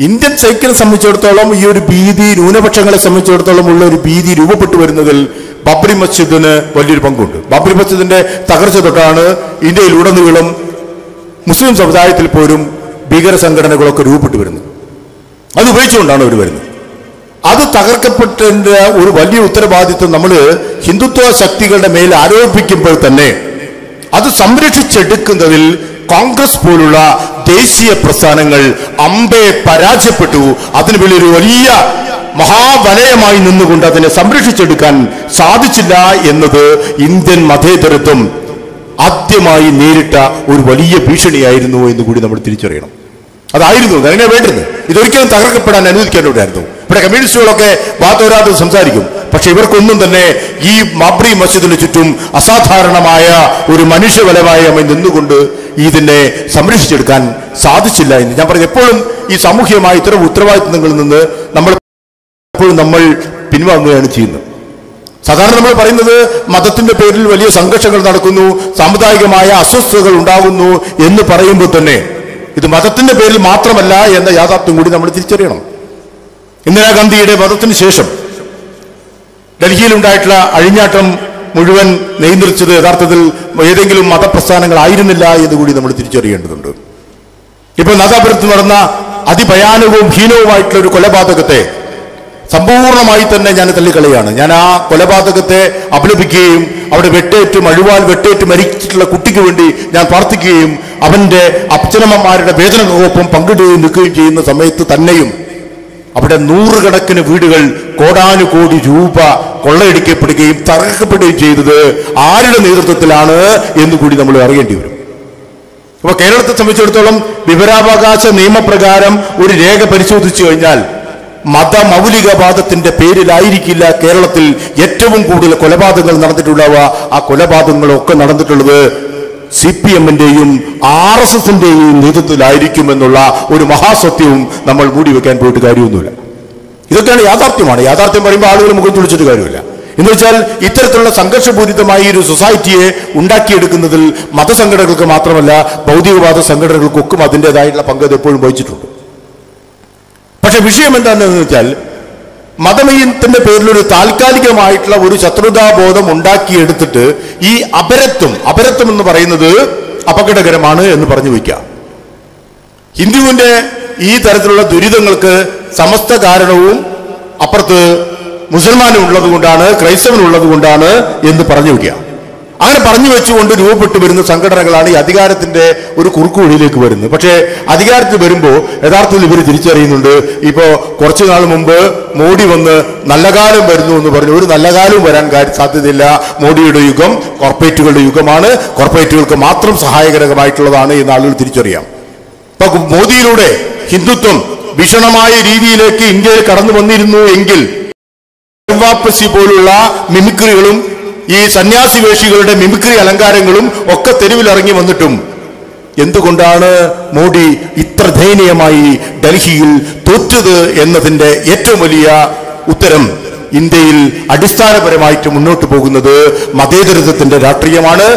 ഇന്ത്യൻ സൈക്കിളിനെ സംബന്ധിച്ചിടത്തോളം ഈ ഒരു ഭീതി, ന്യൂനപക്ഷങ്ങളെ സംബന്ധിച്ചിടത്തോളം ഉള്ള ഒരു ഭീതി രൂപപ്പെട്ടു വരുന്നതിൽ ബാബറി മസ്ജിദിന് വലിയൊരു പങ്കുണ്ട്. ബാബറി മസ്ജിദിന്റെ തകർച്ച തൊട്ടാണ് ഇന്ത്യയിലുടനീളം മുസ്ലിം സമുദായത്തിൽ പോലും ഭീകര സംഘടനകളൊക്കെ രൂപപ്പെട്ടു വരുന്നത്. അത് ഉപയോഗിച്ചുകൊണ്ടാണ് അവർ വരുന്നത്. അത് തകർക്കപ്പെട്ടതിന്റെ ഒരു വലിയ ഉത്തരവാദിത്വം നമ്മൾ ഹിന്ദുത്വ ശക്തികളുടെ മേൽ ആരോപിക്കുമ്പോൾ തന്നെ അത് സംരക്ഷിച്ചെടുക്കുന്നതിൽ കോൺഗ്രസ് പോലുള്ള ദേശീയ പ്രസ്ഥാനങ്ങൾ അമ്പെ പരാജയപ്പെട്ടു. അതിന് വലിയൊരു വലിയ മഹാവലയമായി നിന്നുകൊണ്ട് അതിനെ സംരക്ഷിച്ചെടുക്കാൻ സാധിച്ചില്ല എന്നത് ഇന്ത്യൻ മതേതരത്വം ആദ്യമായി നേരിട്ട ഒരു വലിയ ഭീഷണിയായിരുന്നു എന്ന് കൂടി നമ്മൾ തിരിച്ചറിയണം. അതായിരുന്നു അങ്ങനെ വേണ്ടത്. ഇതൊരിക്കലും തകർക്കപ്പെടാൻ അനുവദിക്കേണ്ടതായിരുന്നു. ഇവിടെ കമ്മ്യൂണിസ്റ്റുകളൊക്കെ വാതോരാതെ സംസാരിക്കും. പക്ഷെ ഇവർക്കൊന്നും തന്നെ ഈ ബാബറി മസ്ജിദിന് ചുറ്റും അസാധാരണമായ ഒരു മനുഷ്യബലമായി നിന്നുകൊണ്ട് ഇതിനെ സംരക്ഷിച്ചെടുക്കാൻ സാധിച്ചില്ല എന്ന് ഞാൻ പറഞ്ഞു. എപ്പോഴും ഈ സാമൂഹ്യമായ ഇത്തരം ഉത്തരവാദിത്തങ്ങളിൽ നിന്ന് നമ്മൾ പിൻവാങ്ങുകയാണ് ചെയ്യുന്നത്. സാധാരണ നമ്മൾ പറയുന്നത് മതത്തിന്റെ പേരിൽ വലിയ സംഘർഷങ്ങൾ നടക്കുന്നു, സാമുദായികമായ അസ്വസ്ഥതകൾ ഉണ്ടാകുന്നു എന്ന് പറയുമ്പോൾ തന്നെ ഇത് മതത്തിന്റെ പേരിൽ മാത്രമല്ല എന്ന യാഥാർത്ഥ്യം കൂടി നമ്മൾ തിരിച്ചറിയണം. ഇന്ദിരാഗാന്ധിയുടെ വധത്തിന് ശേഷം ഡൽഹിയിലുണ്ടായിട്ടുള്ള അഴിഞ്ഞാട്ടം മുഴുവൻ നിയന്ത്രിച്ചത് യഥാർത്ഥത്തിൽ ഏതെങ്കിലും മതപ്രസ്ഥാനങ്ങളായിരുന്നില്ല എന്ന് കൂടി നമ്മൾ തിരിച്ചറിയേണ്ടതുണ്ട്. ഇപ്പൊ നാദാപുരത്ത് നടന്ന അതിഭയാനകവും ഹീനവുമായിട്ടുള്ള ഒരു കൊലപാതകത്തെ സമ്പൂർണമായി തന്നെ ഞാൻ തള്ളിക്കളയാണ്. ഞാൻ ആ കൊലപാതകത്തെ അപലപിക്കുകയും അവിടെ അഴുവാൽ വെട്ടേറ്റ് മരിച്ചിട്ടുള്ള കുട്ടിക്ക് വേണ്ടി ഞാൻ പ്രാർത്ഥിക്കുകയും അവന്റെ അച്ഛനമ്മമാരുടെ വേദനകൾക്കൊപ്പം പങ്കിടുകയും നിൽക്കുകയും ചെയ്യുന്ന സമയത്ത് തന്നെയും അവിടെ നൂറുകണക്കിന് വീടുകൾ കോടാനുകോടി രൂപ കൊള്ളയടിക്കപ്പെടുകയും തകർക്കപ്പെടുകയും ചെയ്തത് ആരുടെ നേതൃത്വത്തിലാണ് എന്ന് കൂടി നമ്മൾ അറിയേണ്ടി വരും. അപ്പൊ കേരളത്തെ സംബന്ധിച്ചിടത്തോളം വിവരാവകാശ നിയമപ്രകാരം ഒരു രേഖ പരിശോധിച്ചു കഴിഞ്ഞാൽ മതമൗലികവാദത്തിന്റെ പേരിലായിരിക്കില്ല കേരളത്തിൽ ഏറ്റവും കൂടുതൽ കൊലപാതകങ്ങൾ നടന്നിട്ടുണ്ടാവുക. ആ കൊലപാതകങ്ങളൊക്കെ നടന്നിട്ടുള്ളത് CPM-ന്റെയും RSS-ന്റെയും നേതൃത്വത്തിലായിരിക്കും എന്നുള്ള ഒരു മഹാസത്യവും നമ്മൾ മൂടി വെക്കാൻ പോയിട്ട് കാര്യമൊന്നുമില്ല. ഇതൊക്കെയാണ് യാഥാർത്ഥ്യമാണ്. യാഥാർത്ഥ്യം പറയുമ്പോൾ ആളുകൾ മുഖം തുളിച്ചിട്ട് കാര്യമില്ല. എന്ന് വെച്ചാൽ ഇത്തരത്തിലുള്ള സംഘർഷപൂരിതമായ ഒരു സൊസൈറ്റിയെ ഉണ്ടാക്കിയെടുക്കുന്നതിൽ മതസംഘടനകൾക്ക് മാത്രമല്ല ഭൗതികവാദ സംഘടനകൾക്കൊക്കെ അതിൻ്റെതായിട്ടുള്ള പങ്ക് എപ്പോഴും വഹിച്ചിട്ടുണ്ട്. പക്ഷെ വിഷയം എന്താണെന്ന് വെച്ചാൽ മതമയത്തിന്റെ പേരിലൊരു താൽക്കാലികമായിട്ടുള്ള ഒരു ശത്രുതാബോധം ഉണ്ടാക്കിയെടുത്തിട്ട് ഈ അപരത്വം എന്ന് പറയുന്നത് അപകടകരമാണ് എന്ന് പറഞ്ഞു വയ്ക്കുക. ഹിന്ദുവിന്റെ ഈ തരത്തിലുള്ള ദുരിതങ്ങൾക്ക് സമസ്ത കാരണവും അപ്പുറത്ത് മുസൽമാനും ഉള്ളത് കൊണ്ടാണ്, ക്രൈസ്തവനുള്ളത് കൊണ്ടാണ് എന്ന് പറഞ്ഞു വയ്ക്കുക. അങ്ങനെ പറഞ്ഞു വെച്ചുകൊണ്ട് രൂപപ്പെട്ടു വരുന്ന സംഘടനകളാണ് ഈ അധികാരത്തിന്റെ ഒരു കുറുക്കുവഴിയിലേക്ക് വരുന്നത്. പക്ഷേ അധികാരത്തിൽ വരുമ്പോൾ യഥാർത്ഥത്തിൽ ഇവർ തിരിച്ചറിയുന്നുണ്ട്. ഇപ്പോ കുറച്ചു നാൾ മുമ്പ് മോഡി വന്ന് നല്ല കാലം വരുന്നു എന്ന് പറഞ്ഞു. ഒരു നല്ല കാലവും വരാൻ സാധ്യതയില്ല. മോഡിയുടെ യുഗം കോർപ്പറേറ്റുകളുടെ യുഗമാണ്. കോർപ്പറേറ്റുകൾക്ക് മാത്രം സഹായകരമായിട്ടുള്ളതാണ് എന്ന് ആളുകൾ തിരിച്ചറിയാം. ഇപ്പൊ മോദിയിലൂടെ ഹിന്ദുത്വം ഭീഷണമായ രീതിയിലേക്ക് ഇന്ത്യയിൽ കടന്നു വന്നിരുന്നു എങ്കിൽ വാപ്പസി പോലുള്ള മിമിക്രികളും ഈ സന്യാസി വേഷികളുടെ മിമിക്രി അലങ്കാരങ്ങളും ഒക്കെ തെരുവിലിറങ്ങി വന്നിട്ടും എന്തുകൊണ്ടാണ് മോഡി ഇത്ര ദയനീയമായി ഡൽഹിയിൽ തോറ്റത് എന്നതിന്റെ ഏറ്റവും വലിയ ഉത്തരം ഇന്ത്യയിൽ അടിസ്ഥാനപരമായിട്ട് മുന്നോട്ട് പോകുന്നത് മതേതരത്വത്തിന്റെ രാഷ്ട്രീയമാണ്.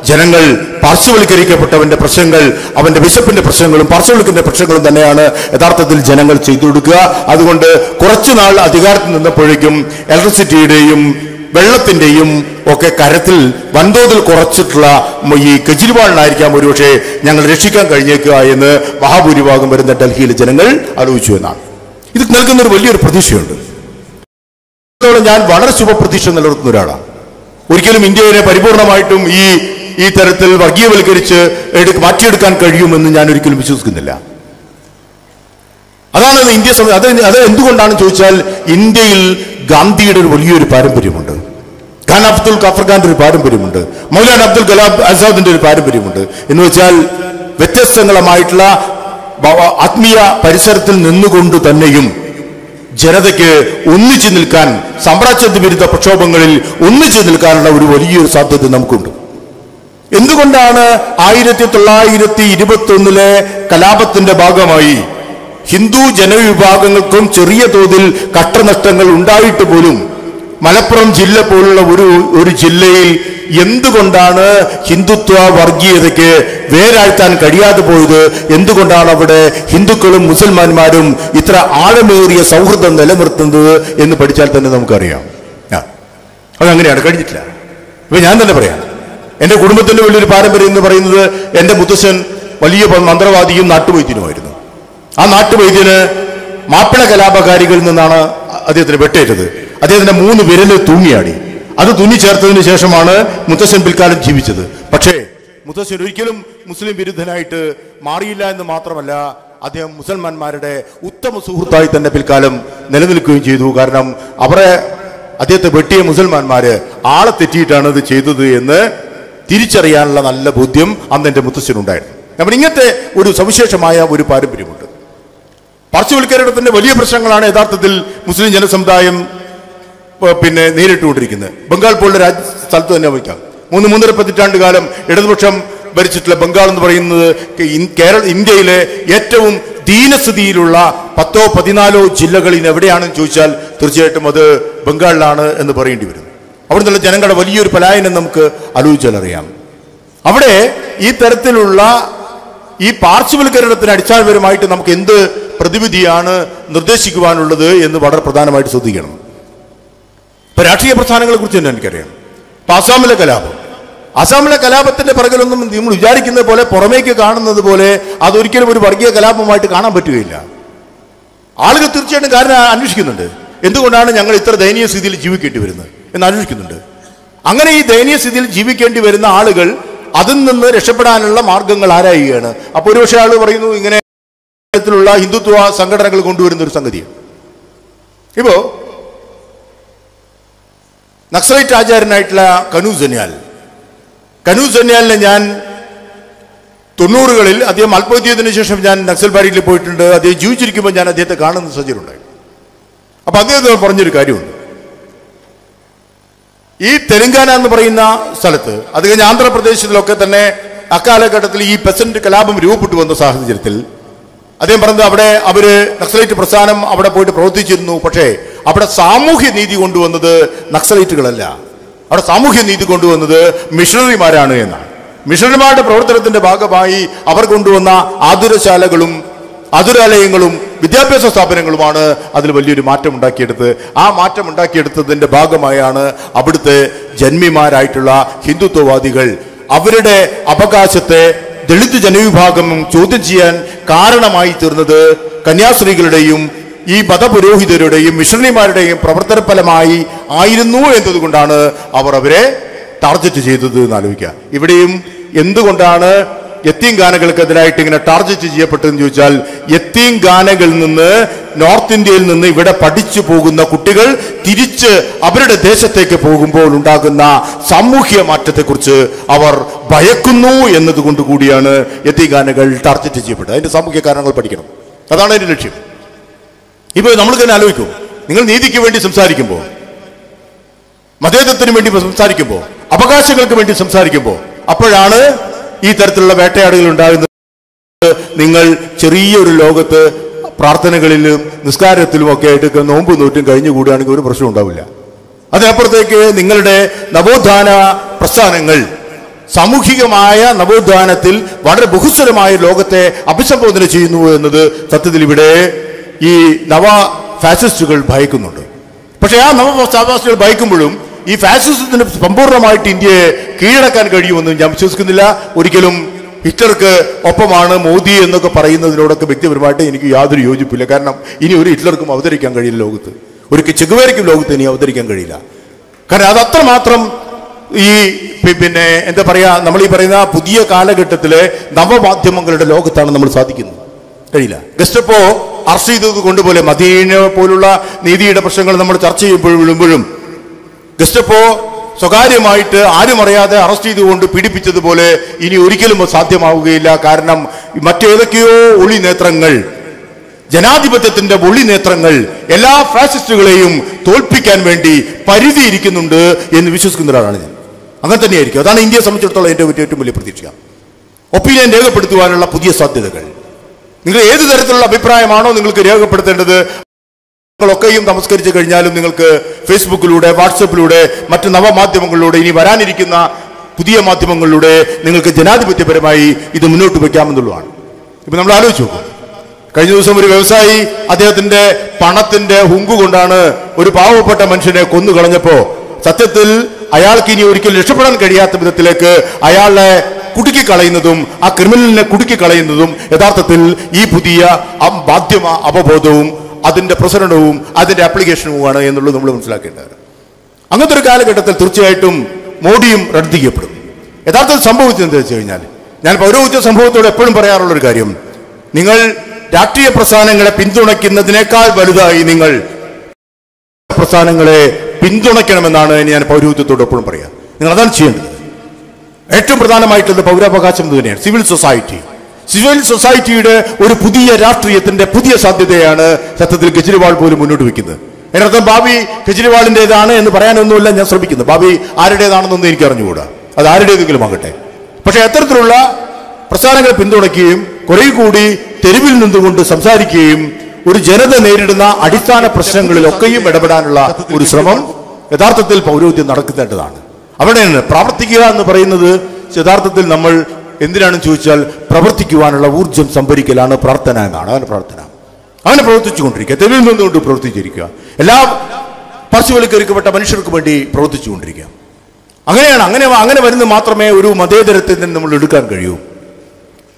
ജനങ്ങൾ പാർശ്വവൽക്കരിക്കപ്പെട്ടവന്റെ പ്രശ്നങ്ങൾ, അവന്റെ വിശപ്പിന്റെ പ്രശ്നങ്ങളും പാർശ്വവൽക്കരണ പ്രശ്നങ്ങളും തന്നെയാണ് യഥാർത്ഥത്തിൽ ജനങ്ങൾ ചെയ്തു കൊടുക്കുക. അതുകൊണ്ട് കുറച്ചുനാൾ അധികാരത്തിൽ നിന്നപ്പോഴേക്കും ഇലക്ട്രിസിറ്റിയുടെയും വെള്ളത്തിന്റെയും ഒക്കെ കരത്തിൽ വൻതോതിൽ കുറച്ചിട്ടുള്ള ഈ കെജ്രിവാളിനായിരിക്കാം ഒരുപക്ഷെ ഞങ്ങൾ രക്ഷിക്കാൻ കഴിഞ്ഞേക്കുക എന്ന് മഹാഭൂരിഭാഗം വരുന്ന ഡൽഹിയിലെ ജനങ്ങൾ ആലോചിച്ചു എന്നാണ്. ഇത് നൽകുന്ന ഒരു വലിയൊരു പ്രതീക്ഷയുണ്ട്. ഞാൻ വളരെ ശുഭപ്രതീക്ഷ നിലനിർത്തുന്ന ഒരാളാണ്. ഒരിക്കലും ഇന്ത്യയെ പരിപൂർണമായിട്ടും ഈ തരത്തിൽ വർഗീയവൽക്കരിച്ച് മാറ്റിയെടുക്കാൻ കഴിയുമെന്ന് ഞാൻ ഒരിക്കലും വിശ്വസിക്കുന്നില്ല. അതാണ് ഇന്ത്യ അത് എന്തുകൊണ്ടാണെന്ന് ചോദിച്ചാൽ ഇന്ത്യയിൽ ഗാന്ധിയുടെ ഒരു വലിയൊരു പാരമ്പര്യമുണ്ട്. ഖാൻ അബ്ദുൽ ഖാഫർ ഖാന്റെ ഒരു പാരമ്പര്യമുണ്ട്. മൗലാന അബ്ദുൽ കലാം ആസാദിന്റെ ഒരു പാരമ്പര്യമുണ്ട്. എന്ന് വെച്ചാൽ വ്യത്യസ്തങ്ങളുമായിട്ടുള്ള ആത്മീയ പരിസരത്തിൽ നിന്നുകൊണ്ട് തന്നെയും ജനതയ്ക്ക് ഒന്നിച്ചു നിൽക്കാൻ, സാമ്രാജ്യത്വ വിരുദ്ധ പ്രക്ഷോഭങ്ങളിൽ ഒന്നിച്ചു നിൽക്കാനുള്ള ഒരു വലിയൊരു സാധ്യത നമുക്കുണ്ട്. എന്തുകൊണ്ടാണ് 1921 കലാപത്തിന്റെ ഭാഗമായി ഹിന്ദു ജനവിഭാഗങ്ങൾക്കും ചെറിയ തോതിൽ കട്ടനഷ്ടങ്ങൾ ഉണ്ടായിട്ട് പോലും മലപ്പുറം ജില്ല പോലുള്ള ഒരു ജില്ലയിൽ എന്തുകൊണ്ടാണ് ഹിന്ദുത്വ വർഗീയതയ്ക്ക് വേരാഴ്ത്താൻ കഴിയാതെ പോയത്? എന്തുകൊണ്ടാണ് അവിടെ ഹിന്ദുക്കളും മുസൽമാന്മാരും ഇത്ര ആഴമേറിയ സൗഹൃദം നിലനിർത്തുന്നത് എന്ന് പഠിച്ചാൽ തന്നെ നമുക്കറിയാം. അതങ്ങനെയാണ്, കഴിഞ്ഞിട്ടില്ല. ഇപ്പൊ ഞാൻ തന്നെ പറയാം, എന്റെ കുടുംബത്തിന്റെ വലിയൊരു പാരമ്പര്യം എന്ന് പറയുന്നത് എന്റെ മുത്തശ്ശൻ വലിയ മന്ത്രവാദിയും നാട്ടുവൈദ്യനുമായിരുന്നു. ആ നാട്ടുവൈദ്യന് മാപ്പിള കലാപകാരികളിൽ നിന്നാണ് അദ്ദേഹത്തിന് വെട്ടേറ്റത്. അദ്ദേഹത്തിന്റെ 3 വിരല് തൂങ്ങിയാടി. അത് തുന്നി ചേർത്തതിന് ശേഷമാണ് മുത്തശ്ശൻ പിൽക്കാലം ജീവിച്ചത്. പക്ഷേ മുത്തശ്ശൻ ഒരിക്കലും മുസ്ലിം വിരുദ്ധനായിട്ട് മാറിയില്ല എന്ന് മാത്രമല്ല, അദ്ദേഹം മുസൽമാന്മാരുടെ ഉത്തമ സുഹൃത്തായി തന്നെ പിൽക്കാലം നിലനിൽക്കുകയും ചെയ്തു. കാരണം അദ്ദേഹത്തെ വെട്ടിയ മുസൽമാന്മാര് ആളെ തെറ്റിയിട്ടാണ് ഇത് ചെയ്തത് എന്ന് തിരിച്ചറിയാനുള്ള നല്ല ബോധ്യം അന്ന് എന്റെ മുത്തശ്ശനുണ്ടായിരുന്നു. നമ്മൾ ഇങ്ങനത്തെ ഒരു സവിശേഷമായ ഒരു പാരമ്പര്യമുണ്ട്. പാർശ്വവൽക്കരണത്തിന്റെ വലിയ പ്രശ്നങ്ങളാണ് യഥാർത്ഥത്തിൽ മുസ്ലിം ജനസമുദായം നേരിട്ടുകൊണ്ടിരിക്കുന്നത്. ബംഗാൾ പോലുള്ള സ്ഥലത്ത് തന്നെ വയ്ക്കാം. 3-3.5 പതിറ്റാണ്ട് കാലം ഇടതുപക്ഷം ഭരിച്ചിട്ടുള്ള ബംഗാൾ എന്ന് പറയുന്നത് ഇന്ത്യയിലെ ഏറ്റവും ദീനസ്ഥിതിയിലുള്ള 10-14 ജില്ലകളിൽ എവിടെയാണെന്ന് ചോദിച്ചാൽ തീർച്ചയായിട്ടും അത് ബംഗാളിലാണ് എന്ന് പറയേണ്ടി വരും. അവിടെ നിന്നുള്ള ജനങ്ങളുടെ വലിയൊരു പലായനം നമുക്ക് ആലോചിച്ചാൽ അറിയാം. അവിടെ ഈ തരത്തിലുള്ള ഈ പാർശ്വവൽക്കരണത്തിന് അടിസ്ഥാനപരമായിട്ട് നമുക്ക് എന്ത് പ്രതിവിധിയാണ് നിർദ്ദേശിക്കുവാനുള്ളത് എന്ന് വളരെ പ്രധാനമായിട്ട് ശ്രദ്ധിക്കണം. ഇപ്പൊ രാഷ്ട്രീയ പ്രസ്ഥാനങ്ങളെ കുറിച്ച് തന്നെ എനിക്കറിയാം. ഇപ്പൊ അസാമിലെ കലാപത്തിന്റെ പിറകിലൊന്നും നമ്മൾ വിചാരിക്കുന്നത് പോലെ, പുറമേക്ക് കാണുന്നത് പോലെ അതൊരിക്കലും ഒരു വർഗീയ കലാപമായിട്ട് കാണാൻ പറ്റുകയില്ല. ആളുകൾ തീർച്ചയായിട്ടും കാരണം അന്വേഷിക്കുന്നുണ്ട്. എന്തുകൊണ്ടാണ് ഞങ്ങൾ ഇത്ര ദയനീയ സ്ഥിതിയിൽ ജീവിക്കേണ്ടി വരുന്നത് എന്ന് അന്വേഷിക്കുന്നുണ്ട്. അങ്ങനെ ഈ ദയനീയ സ്ഥിതിയിൽ ജീവിക്കേണ്ടി വരുന്ന ആളുകൾ അതിൽ നിന്ന് രക്ഷപ്പെടാനുള്ള മാർഗങ്ങൾ ആരായുകയാണ്. അപ്പോൾ ഒരുപക്ഷെ ആൾ പറയുന്നു ഇങ്ങനെ ത്തിലുള്ള ഹിന്ദുത്വ സംഘടനകൾ കൊണ്ടുവരുന്ന ഒരു സംഗതിയാണ്. ഇപ്പോ നക്സലൈറ്റ് ആചാര്യനായിട്ടുള്ള കനൂസ് സന്യാലിനെ ഞാൻ 90കളിൽ അദ്ദേഹം ആത്മഹത്യത്തിന് ശേഷം ഞാൻ നക്സൽബാരിയിൽ പോയിട്ടുണ്ട്. അദ്ദേഹം ജീവിച്ചിരിക്കുമ്പോൾ ഞാൻ അദ്ദേഹത്തെ കാണുന്ന സാഹചര്യമുണ്ടായി. അപ്പൊ അദ്ദേഹം പറഞ്ഞൊരു കാര്യമുണ്ട്. ഈ തെലങ്കാന എന്ന് പറയുന്ന സ്ഥലത്ത്, അത് കഴിഞ്ഞ് ആന്ധ്രാപ്രദേശിലൊക്കെ തന്നെ അക്കാലഘട്ടത്തിൽ ഈ പെസന്റ് കലാപം രൂപപ്പെട്ടു വന്ന സാഹചര്യത്തിൽ അദ്ദേഹം പറഞ്ഞത് അവിടെ അവര് നക്സലൈറ്റ് പ്രസ്ഥാനം അവിടെ പോയിട്ട് പ്രവർത്തിച്ചിരുന്നു. പക്ഷേ അവിടെ സാമൂഹ്യ നീതി കൊണ്ടുവന്നത് നക്സലൈറ്റുകളല്ല, അവിടെ സാമൂഹ്യ നീതി കൊണ്ടുവന്നത് മിഷണറിമാരാണ് എന്നാണ്. മിഷണറിമാരുടെ പ്രവർത്തനത്തിന്റെ ഭാഗമായി അവർ കൊണ്ടുവന്ന ആതുരശാലകളും ആതുരാലയങ്ങളും വിദ്യാഭ്യാസ സ്ഥാപനങ്ങളുമാണ് അതിൽ വലിയൊരു മാറ്റം ഉണ്ടാക്കിയെടുത്തത്. ആ മാറ്റം ഉണ്ടാക്കിയെടുത്തതിന്റെ ഭാഗമായാണ് അവിടുത്തെ ജന്മിമാരായിട്ടുള്ള ഹിന്ദുത്വവാദികൾ അവരുടെ അവകാശത്തെ ദളിത് ജനവിഭാഗം ചോദ്യം ചെയ്യാൻ കാരണമായി തീർന്നത് കന്യാസ്ത്രീകളുടെയും ഈ മതപുരോഹിതരുടെയും മിഷണറിമാരുടെയും പ്രവർത്തന ഫലമായി ആയിരുന്നു എന്നതുകൊണ്ടാണ് അവർ അവരെ ടാർഗറ്റ് ചെയ്തത് എന്ന് ആലോചിക്കുക. ഇവിടെയും എന്തുകൊണ്ടാണ് യത്തീം ഗാനകൾക്കെതിരായിട്ട് ഇങ്ങനെ ടാർഗറ്റ് ചെയ്യപ്പെട്ടതെന്ന് ചോദിച്ചാൽ, യത്തീം ഗാനകളിൽ നിന്ന് നോർത്ത് ഇന്ത്യയിൽ നിന്ന് ഇവിടെ പഠിച്ചു പോകുന്ന കുട്ടികൾ തിരിച്ച് അവരുടെ ദേശത്തേക്ക് പോകുമ്പോൾ ഉണ്ടാകുന്ന സാമൂഹ്യ മാറ്റത്തെക്കുറിച്ച് അവർ ഭയക്കുന്നു എന്നതുകൊണ്ട് കൂടിയാണ് യത്തീം ഗാനകൾ ടാർഗറ്റ് ചെയ്യപ്പെട്ടത്. അതിന്റെ സാമൂഹ്യ കാരണങ്ങൾ പഠിക്കണം, അതാണ് അതിന്റെ ലക്ഷ്യം. ഇപ്പൊ നമ്മൾ തന്നെ ആലോചിക്കും, നിങ്ങൾ നീതിക്ക് വേണ്ടി സംസാരിക്കുമ്പോൾ, മതേതരത്തിന് വേണ്ടി സംസാരിക്കുമ്പോൾ, അവകാശങ്ങൾക്ക് വേണ്ടി സംസാരിക്കുമ്പോൾ, അപ്പോഴാണ് ഈ തരത്തിലുള്ള വേട്ടയാടുകൾ ഉണ്ടാകുന്നത്. നിങ്ങൾ ചെറിയൊരു ലോകത്ത് പ്രാർത്ഥനകളിലും നിസ്കാരത്തിലും ഒക്കെ ആയിട്ട് നോമ്പ് നൂറ്റും കഴിഞ്ഞു കൂടുകയാണെങ്കിൽ ഒരു പ്രശ്നം ഉണ്ടാവില്ല. അതിനപ്പുറത്തേക്ക് നിങ്ങളുടെ നവോത്ഥാന പ്രസ്ഥാനങ്ങൾ സാമൂഹികമായ നവോത്ഥാനത്തിൽ വളരെ ബഹുസ്വരമായ ലോകത്തെ അഭിസംബോധന ചെയ്യുന്നു എന്നത് സത്യത്തിൽ ഇവിടെ ഈ നവ ഫാസിസ്റ്റുകൾ ഭയക്കുന്നുണ്ട്. പക്ഷെ ആ നവ ഫാസിസ്റ്റുകൾ ഭയക്കുമ്പോഴും ഈ ഫാസിസത്തിന് സമ്പൂർണ്ണമായിട്ട് ഇന്ത്യയെ കീഴടക്കാൻ കഴിയുമെന്ന് ഞാൻ വിശ്വസിക്കുന്നില്ല. ഒരിക്കലും ഹിറ്റ്ലർക്ക് ഒപ്പമാണ് മോദി എന്നൊക്കെ പറയുന്നതിനോടൊക്കെ വ്യക്തിപരമായിട്ട് എനിക്ക് യാതൊരു യോജിപ്പില്ല. കാരണം ഇനി ഒരു ഹിറ്റ്ലർക്കും അവതരിക്കാൻ കഴിയില്ല ലോകത്ത്, ഒരു ചെഗുവേരയ്ക്കും ലോകത്ത് ഇനി അവതരിക്കാൻ കഴിയില്ല. കാരണം അത് അത്രമാത്രം ഈ പിന്നെ എന്താ പറയാ, നമ്മൾ ഈ പറയുന്ന പുതിയ കാലഘട്ടത്തിലെ നവമാധ്യമങ്ങളുടെ ലോകത്താണ് നമ്മൾ സാധിക്കുന്നത്. കഴിയില്ല. ഗസ്റ്റപ്പോ അറസ്റ്റ് ചെയ്തത് കൊണ്ടുപോലെ മദീന പോലുള്ള നീതിയുടെ പ്രശ്നങ്ങൾ നമ്മൾ ചർച്ച ചെയ്യുമ്പോഴും ഗസ്റ്റപ്പോ സ്വകാര്യമായിട്ട് ആരും അറിയാതെ അറസ്റ്റ് ചെയ്തുകൊണ്ട് പീഡിപ്പിച്ചതുപോലെ ഇനി ഒരിക്കലും സാധ്യമാവുകയില്ല. കാരണം മറ്റേതൊക്കെയോ ഒളി നേത്രങ്ങൾ, ജനാധിപത്യത്തിന്റെ ഒളി നേത്രങ്ങൾ എല്ലാ ഫാസിസ്റ്റുകളെയും തോൽപ്പിക്കാൻ വേണ്ടി പരിധിയിരിക്കുന്നുണ്ട് എന്ന് വിശ്വസിക്കുന്ന ഒരാളാണ് ഞാൻ. അങ്ങനെ തന്നെയായിരിക്കും. അതാണ് ഇന്ത്യയെ സംബന്ധിച്ചിടത്തോളം എൻ്റെ ഏറ്റവും വലിയ പ്രതീക്ഷ. ഒപ്പീനിയൻ രേഖപ്പെടുത്തുവാനുള്ള പുതിയ സാധ്യതകൾ. നിങ്ങൾ ഏത് തരത്തിലുള്ള അഭിപ്രായമാണോ നിങ്ങൾക്ക് രേഖപ്പെടുത്തേണ്ടത്, ഒക്കെയും നമസ്കരിച്ചു കഴിഞ്ഞാലും നിങ്ങൾക്ക് ഫേസ്ബുക്കിലൂടെ, വാട്സപ്പിലൂടെ, മറ്റ് നവമാധ്യമങ്ങളിലൂടെ, ഇനി വരാനിരിക്കുന്ന പുതിയ മാധ്യമങ്ങളിലൂടെ നിങ്ങൾക്ക് ജനാധിപത്യപരമായി ഇത് മുന്നോട്ട് വയ്ക്കാമെന്നുള്ളതാണ്. ഇപ്പൊ നമ്മൾ ആലോചിച്ച് നോക്കും. കഴിഞ്ഞ ദിവസം ഒരു വ്യവസായി അദ്ദേഹത്തിന്റെ പണത്തിന്റെ ഹുങ്ക് കൊണ്ടാണ് ഒരു പാവപ്പെട്ട മനുഷ്യനെ കൊന്നു കളഞ്ഞപ്പോ സത്യത്തിൽ അയാൾക്ക് ഇനി ഒരിക്കലും രക്ഷപ്പെടാൻ കഴിയാത്ത വിധത്തിലേക്ക് അയാളെ കുടുക്കിക്കളയുന്നതും ആ ക്രിമിനലിനെ കുടുക്കിക്കളയുന്നതും യഥാർത്ഥത്തിൽ ഈ പുതിയ മാധ്യമ അവബോധവും അതിന്റെ പ്രസരണവും അതിന്റെ ആപ്ലിക്കേഷനുമാണ് എന്നുള്ളത് നമ്മൾ മനസ്സിലാക്കേണ്ടത്. അങ്ങനത്തെ ഒരു കാലഘട്ടത്തിൽ തീർച്ചയായിട്ടും മോഡിയും റദ്ദ് ചെയ്യപ്പെടും. യഥാർത്ഥത്തിൽ സംഭവിച്ചതെന്ന് വെച്ച് കഴിഞ്ഞാൽ, ഞാൻ പൗരോഹിത്യ സംഭവത്തോട് എപ്പോഴും പറയാറുള്ളൊരു കാര്യം, നിങ്ങൾ രാഷ്ട്രീയ പ്രസ്ഥാനങ്ങളെ പിന്തുണയ്ക്കുന്നതിനേക്കാൾ വലുതായി നിങ്ങൾ പ്രസ്ഥാനങ്ങളെ പിന്തുണയ്ക്കണമെന്നാണ് ഞാൻ പൗരോഹിത്യത്തോട് എപ്പോഴും പറയാം. നിങ്ങൾ അതാണ് ചെയ്യേണ്ടത്. ഏറ്റവും പ്രധാനമായിട്ടുള്ളത് പൗരാവകാശം തന്നെയാണ്. സിവിൽ സൊസൈറ്റി, സിവിൽ സൊസൈറ്റിയുടെ ഒരു പുതിയ രാഷ്ട്രീയത്തിന്റെ പുതിയ സാധ്യതയാണ് സത്യത്തിൽ കെജ്രിവാൾ പോലും മുന്നോട്ട് വയ്ക്കുന്നത്. അതിനർത്ഥം ഭാവി കെജ്രിവാളിൻ്റെതാണ് എന്ന് പറയാനൊന്നുമില്ല ഞാൻ ശ്രമിക്കുന്നത്. ഭാവി ആരുടേതാണെന്നൊന്നും എനിക്ക് അറിഞ്ഞുകൂടാ, അത് ആരുടേതെങ്കിലും ആകട്ടെ. പക്ഷെ അത്തരത്തിലുള്ള പ്രസ്ഥാനങ്ങളെ പിന്തുണയ്ക്കുകയും കുറെ കൂടി തെരുവിൽ നിന്നുകൊണ്ട് സംസാരിക്കുകയും ഒരു ജനത നേരിടുന്ന അടിസ്ഥാന പ്രശ്നങ്ങളിലൊക്കെയും ഇടപെടാനുള്ള ഒരു ശ്രമം യഥാർത്ഥത്തിൽ പൗരോഹിത്യം നടത്തേണ്ടതാണ്. അവിടെയാണ് പ്രവർത്തിക്കുക എന്ന് പറയുന്നത്. യഥാർത്ഥത്തിൽ നമ്മൾ എന്തിനാണെന്ന് ചോദിച്ചാൽ പ്രവർത്തിക്കുവാനുള്ള ഊർജം സംഭരിക്കലാണ് പ്രാർത്ഥന എന്നാണ്. അവൻ്റെ പ്രാർത്ഥന അങ്ങനെ പ്രവർത്തിച്ചുകൊണ്ടിരിക്കുക, തെരുവിൽ നിന്നുകൊണ്ട് പ്രവർത്തിച്ചിരിക്കുക, എല്ലാ പാർശ്വവൽക്കരിക്കപ്പെട്ട മനുഷ്യർക്ക് വേണ്ടി പ്രവർത്തിച്ചുകൊണ്ടിരിക്കുക. അങ്ങനെയാണ്. അങ്ങനെ വരുന്നത് മാത്രമേ ഒരു മതേതരത്തെ നമ്മൾ എടുക്കാൻ കഴിയൂ.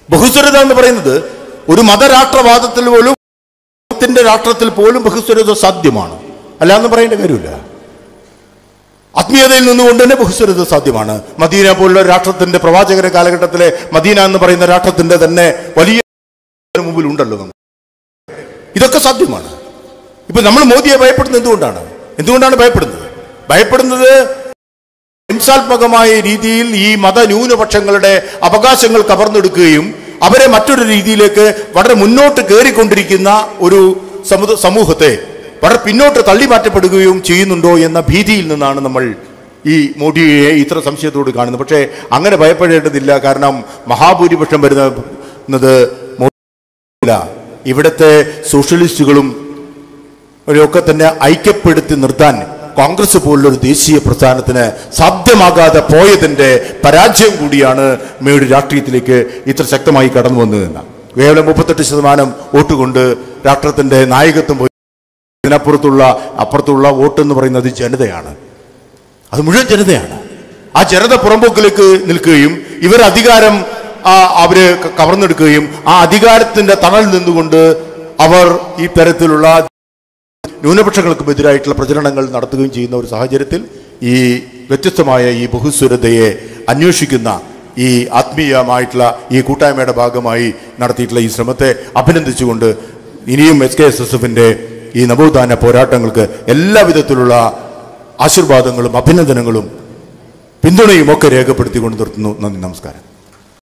ബഹുസ്വരത എന്ന് പറയുന്നത് ഒരു മതരാഷ്ട്രവാദത്തിൽ പോലും, രാഷ്ട്രത്തിൽ പോലും ബഹുസ്വരത സാധ്യമാണ്. അല്ലാന്ന് പറയേണ്ട കാര്യമില്ല. ആത്മീയതയിൽ നിന്നുകൊണ്ട് തന്നെ ബഹുസ്വരത സാധ്യമാണ്. മദീന പോലുള്ള രാഷ്ട്രത്തിന്റെ പ്രവാചകരുടെ കാലഘട്ടത്തിലെ മദീന എന്ന് പറയുന്ന രാഷ്ട്രത്തിന്റെ തന്നെ വലിയ മുമ്പിൽ ഉണ്ടല്ലോ. ഇതൊക്കെ സാധ്യമാണ്. ഇപ്പൊ നമ്മൾ മോദിയെ ഭയപ്പെടുന്നത് എന്തുകൊണ്ടാണ് ഭയപ്പെടുന്നത്? ഹിംസാത്മകമായ രീതിയിൽ ഈ മതന്യൂനപക്ഷങ്ങളുടെ അവകാശങ്ങൾ കവർന്നെടുക്കുകയും അവരെ മറ്റൊരു രീതിയിലേക്ക് വളരെ മുന്നോട്ട് കയറിക്കൊണ്ടിരിക്കുന്ന ഒരു സമൂഹത്തെ വളരെ പിന്നോട്ട് തള്ളിമാറ്റപ്പെടുകയും ചെയ്യുന്നുണ്ടോ എന്ന ഭീതിയിൽ നിന്നാണ് നമ്മൾ ഈ മോഡിയെ ഇത്ര സംശയത്തോട് കാണുന്നത്. പക്ഷേ അങ്ങനെ ഭയപ്പെടേണ്ടതില്ല. കാരണം മഹാഭൂരിപക്ഷം വരുന്നത് മോഡിയില്ല. ഇവിടുത്തെ സോഷ്യലിസ്റ്റുകളും ഒക്കെ തന്നെ ഐക്യപ്പെടുത്തി നിർത്താൻ കോൺഗ്രസ് പോലുള്ളൊരു ദേശീയ പ്രസ്ഥാനത്തിന് സാധ്യമാകാതെ പോയതിൻ്റെ പരാജയം കൂടിയാണ് മേയുടെ രാഷ്ട്രീയത്തിലേക്ക് ഇത്ര ശക്തമായി കടന്നു വന്നതെന്ന്. കേവലം 38% വോട്ട് കൊണ്ട് രാഷ്ട്രത്തിൻ്റെ നായകത്വം പോയി. അപ്പുറത്തുള്ള വോട്ട് എന്ന് പറയുന്നത് ജനതയാണ്. അത് മുഴുവൻ ജനതയാണ്. ആ ജനത പുറമ്പോക്കിലേക്ക് നിൽക്കുകയും ഇവർ അധികാരം അവര് കവർന്നെടുക്കുകയും ആ അധികാരത്തിന്റെ തണൽ നിന്നുകൊണ്ട് അവർ ഈ തരത്തിലുള്ള ന്യൂനപക്ഷങ്ങൾക്കും എതിരായിട്ടുള്ള പ്രചരണങ്ങൾ നടത്തുകയും ചെയ്യുന്ന ഒരു സാഹചര്യത്തിൽ ഈ വ്യത്യസ്തമായ ഈ ബഹുസ്വരതയെ അന്വേഷിക്കുന്ന ഈ ആത്മീയമായിട്ടുള്ള ഈ കൂട്ടായ്മയുടെ ഭാഗമായി നടത്തിയിട്ടുള്ള ഈ ശ്രമത്തെ അഭിനന്ദിച്ചുകൊണ്ട് ഇനിയും SKSSFന്റെ ഈ നവോത്ഥാന പോരാട്ടങ്ങൾക്ക് എല്ലാവിധത്തിലുള്ള ആശീർവാദങ്ങളും അഭിനന്ദനങ്ങളും പിന്തുണയും ഒക്കെ രേഖപ്പെടുത്തിക്കൊണ്ട് നിർത്തുന്നു. നന്ദി, നമസ്കാരം.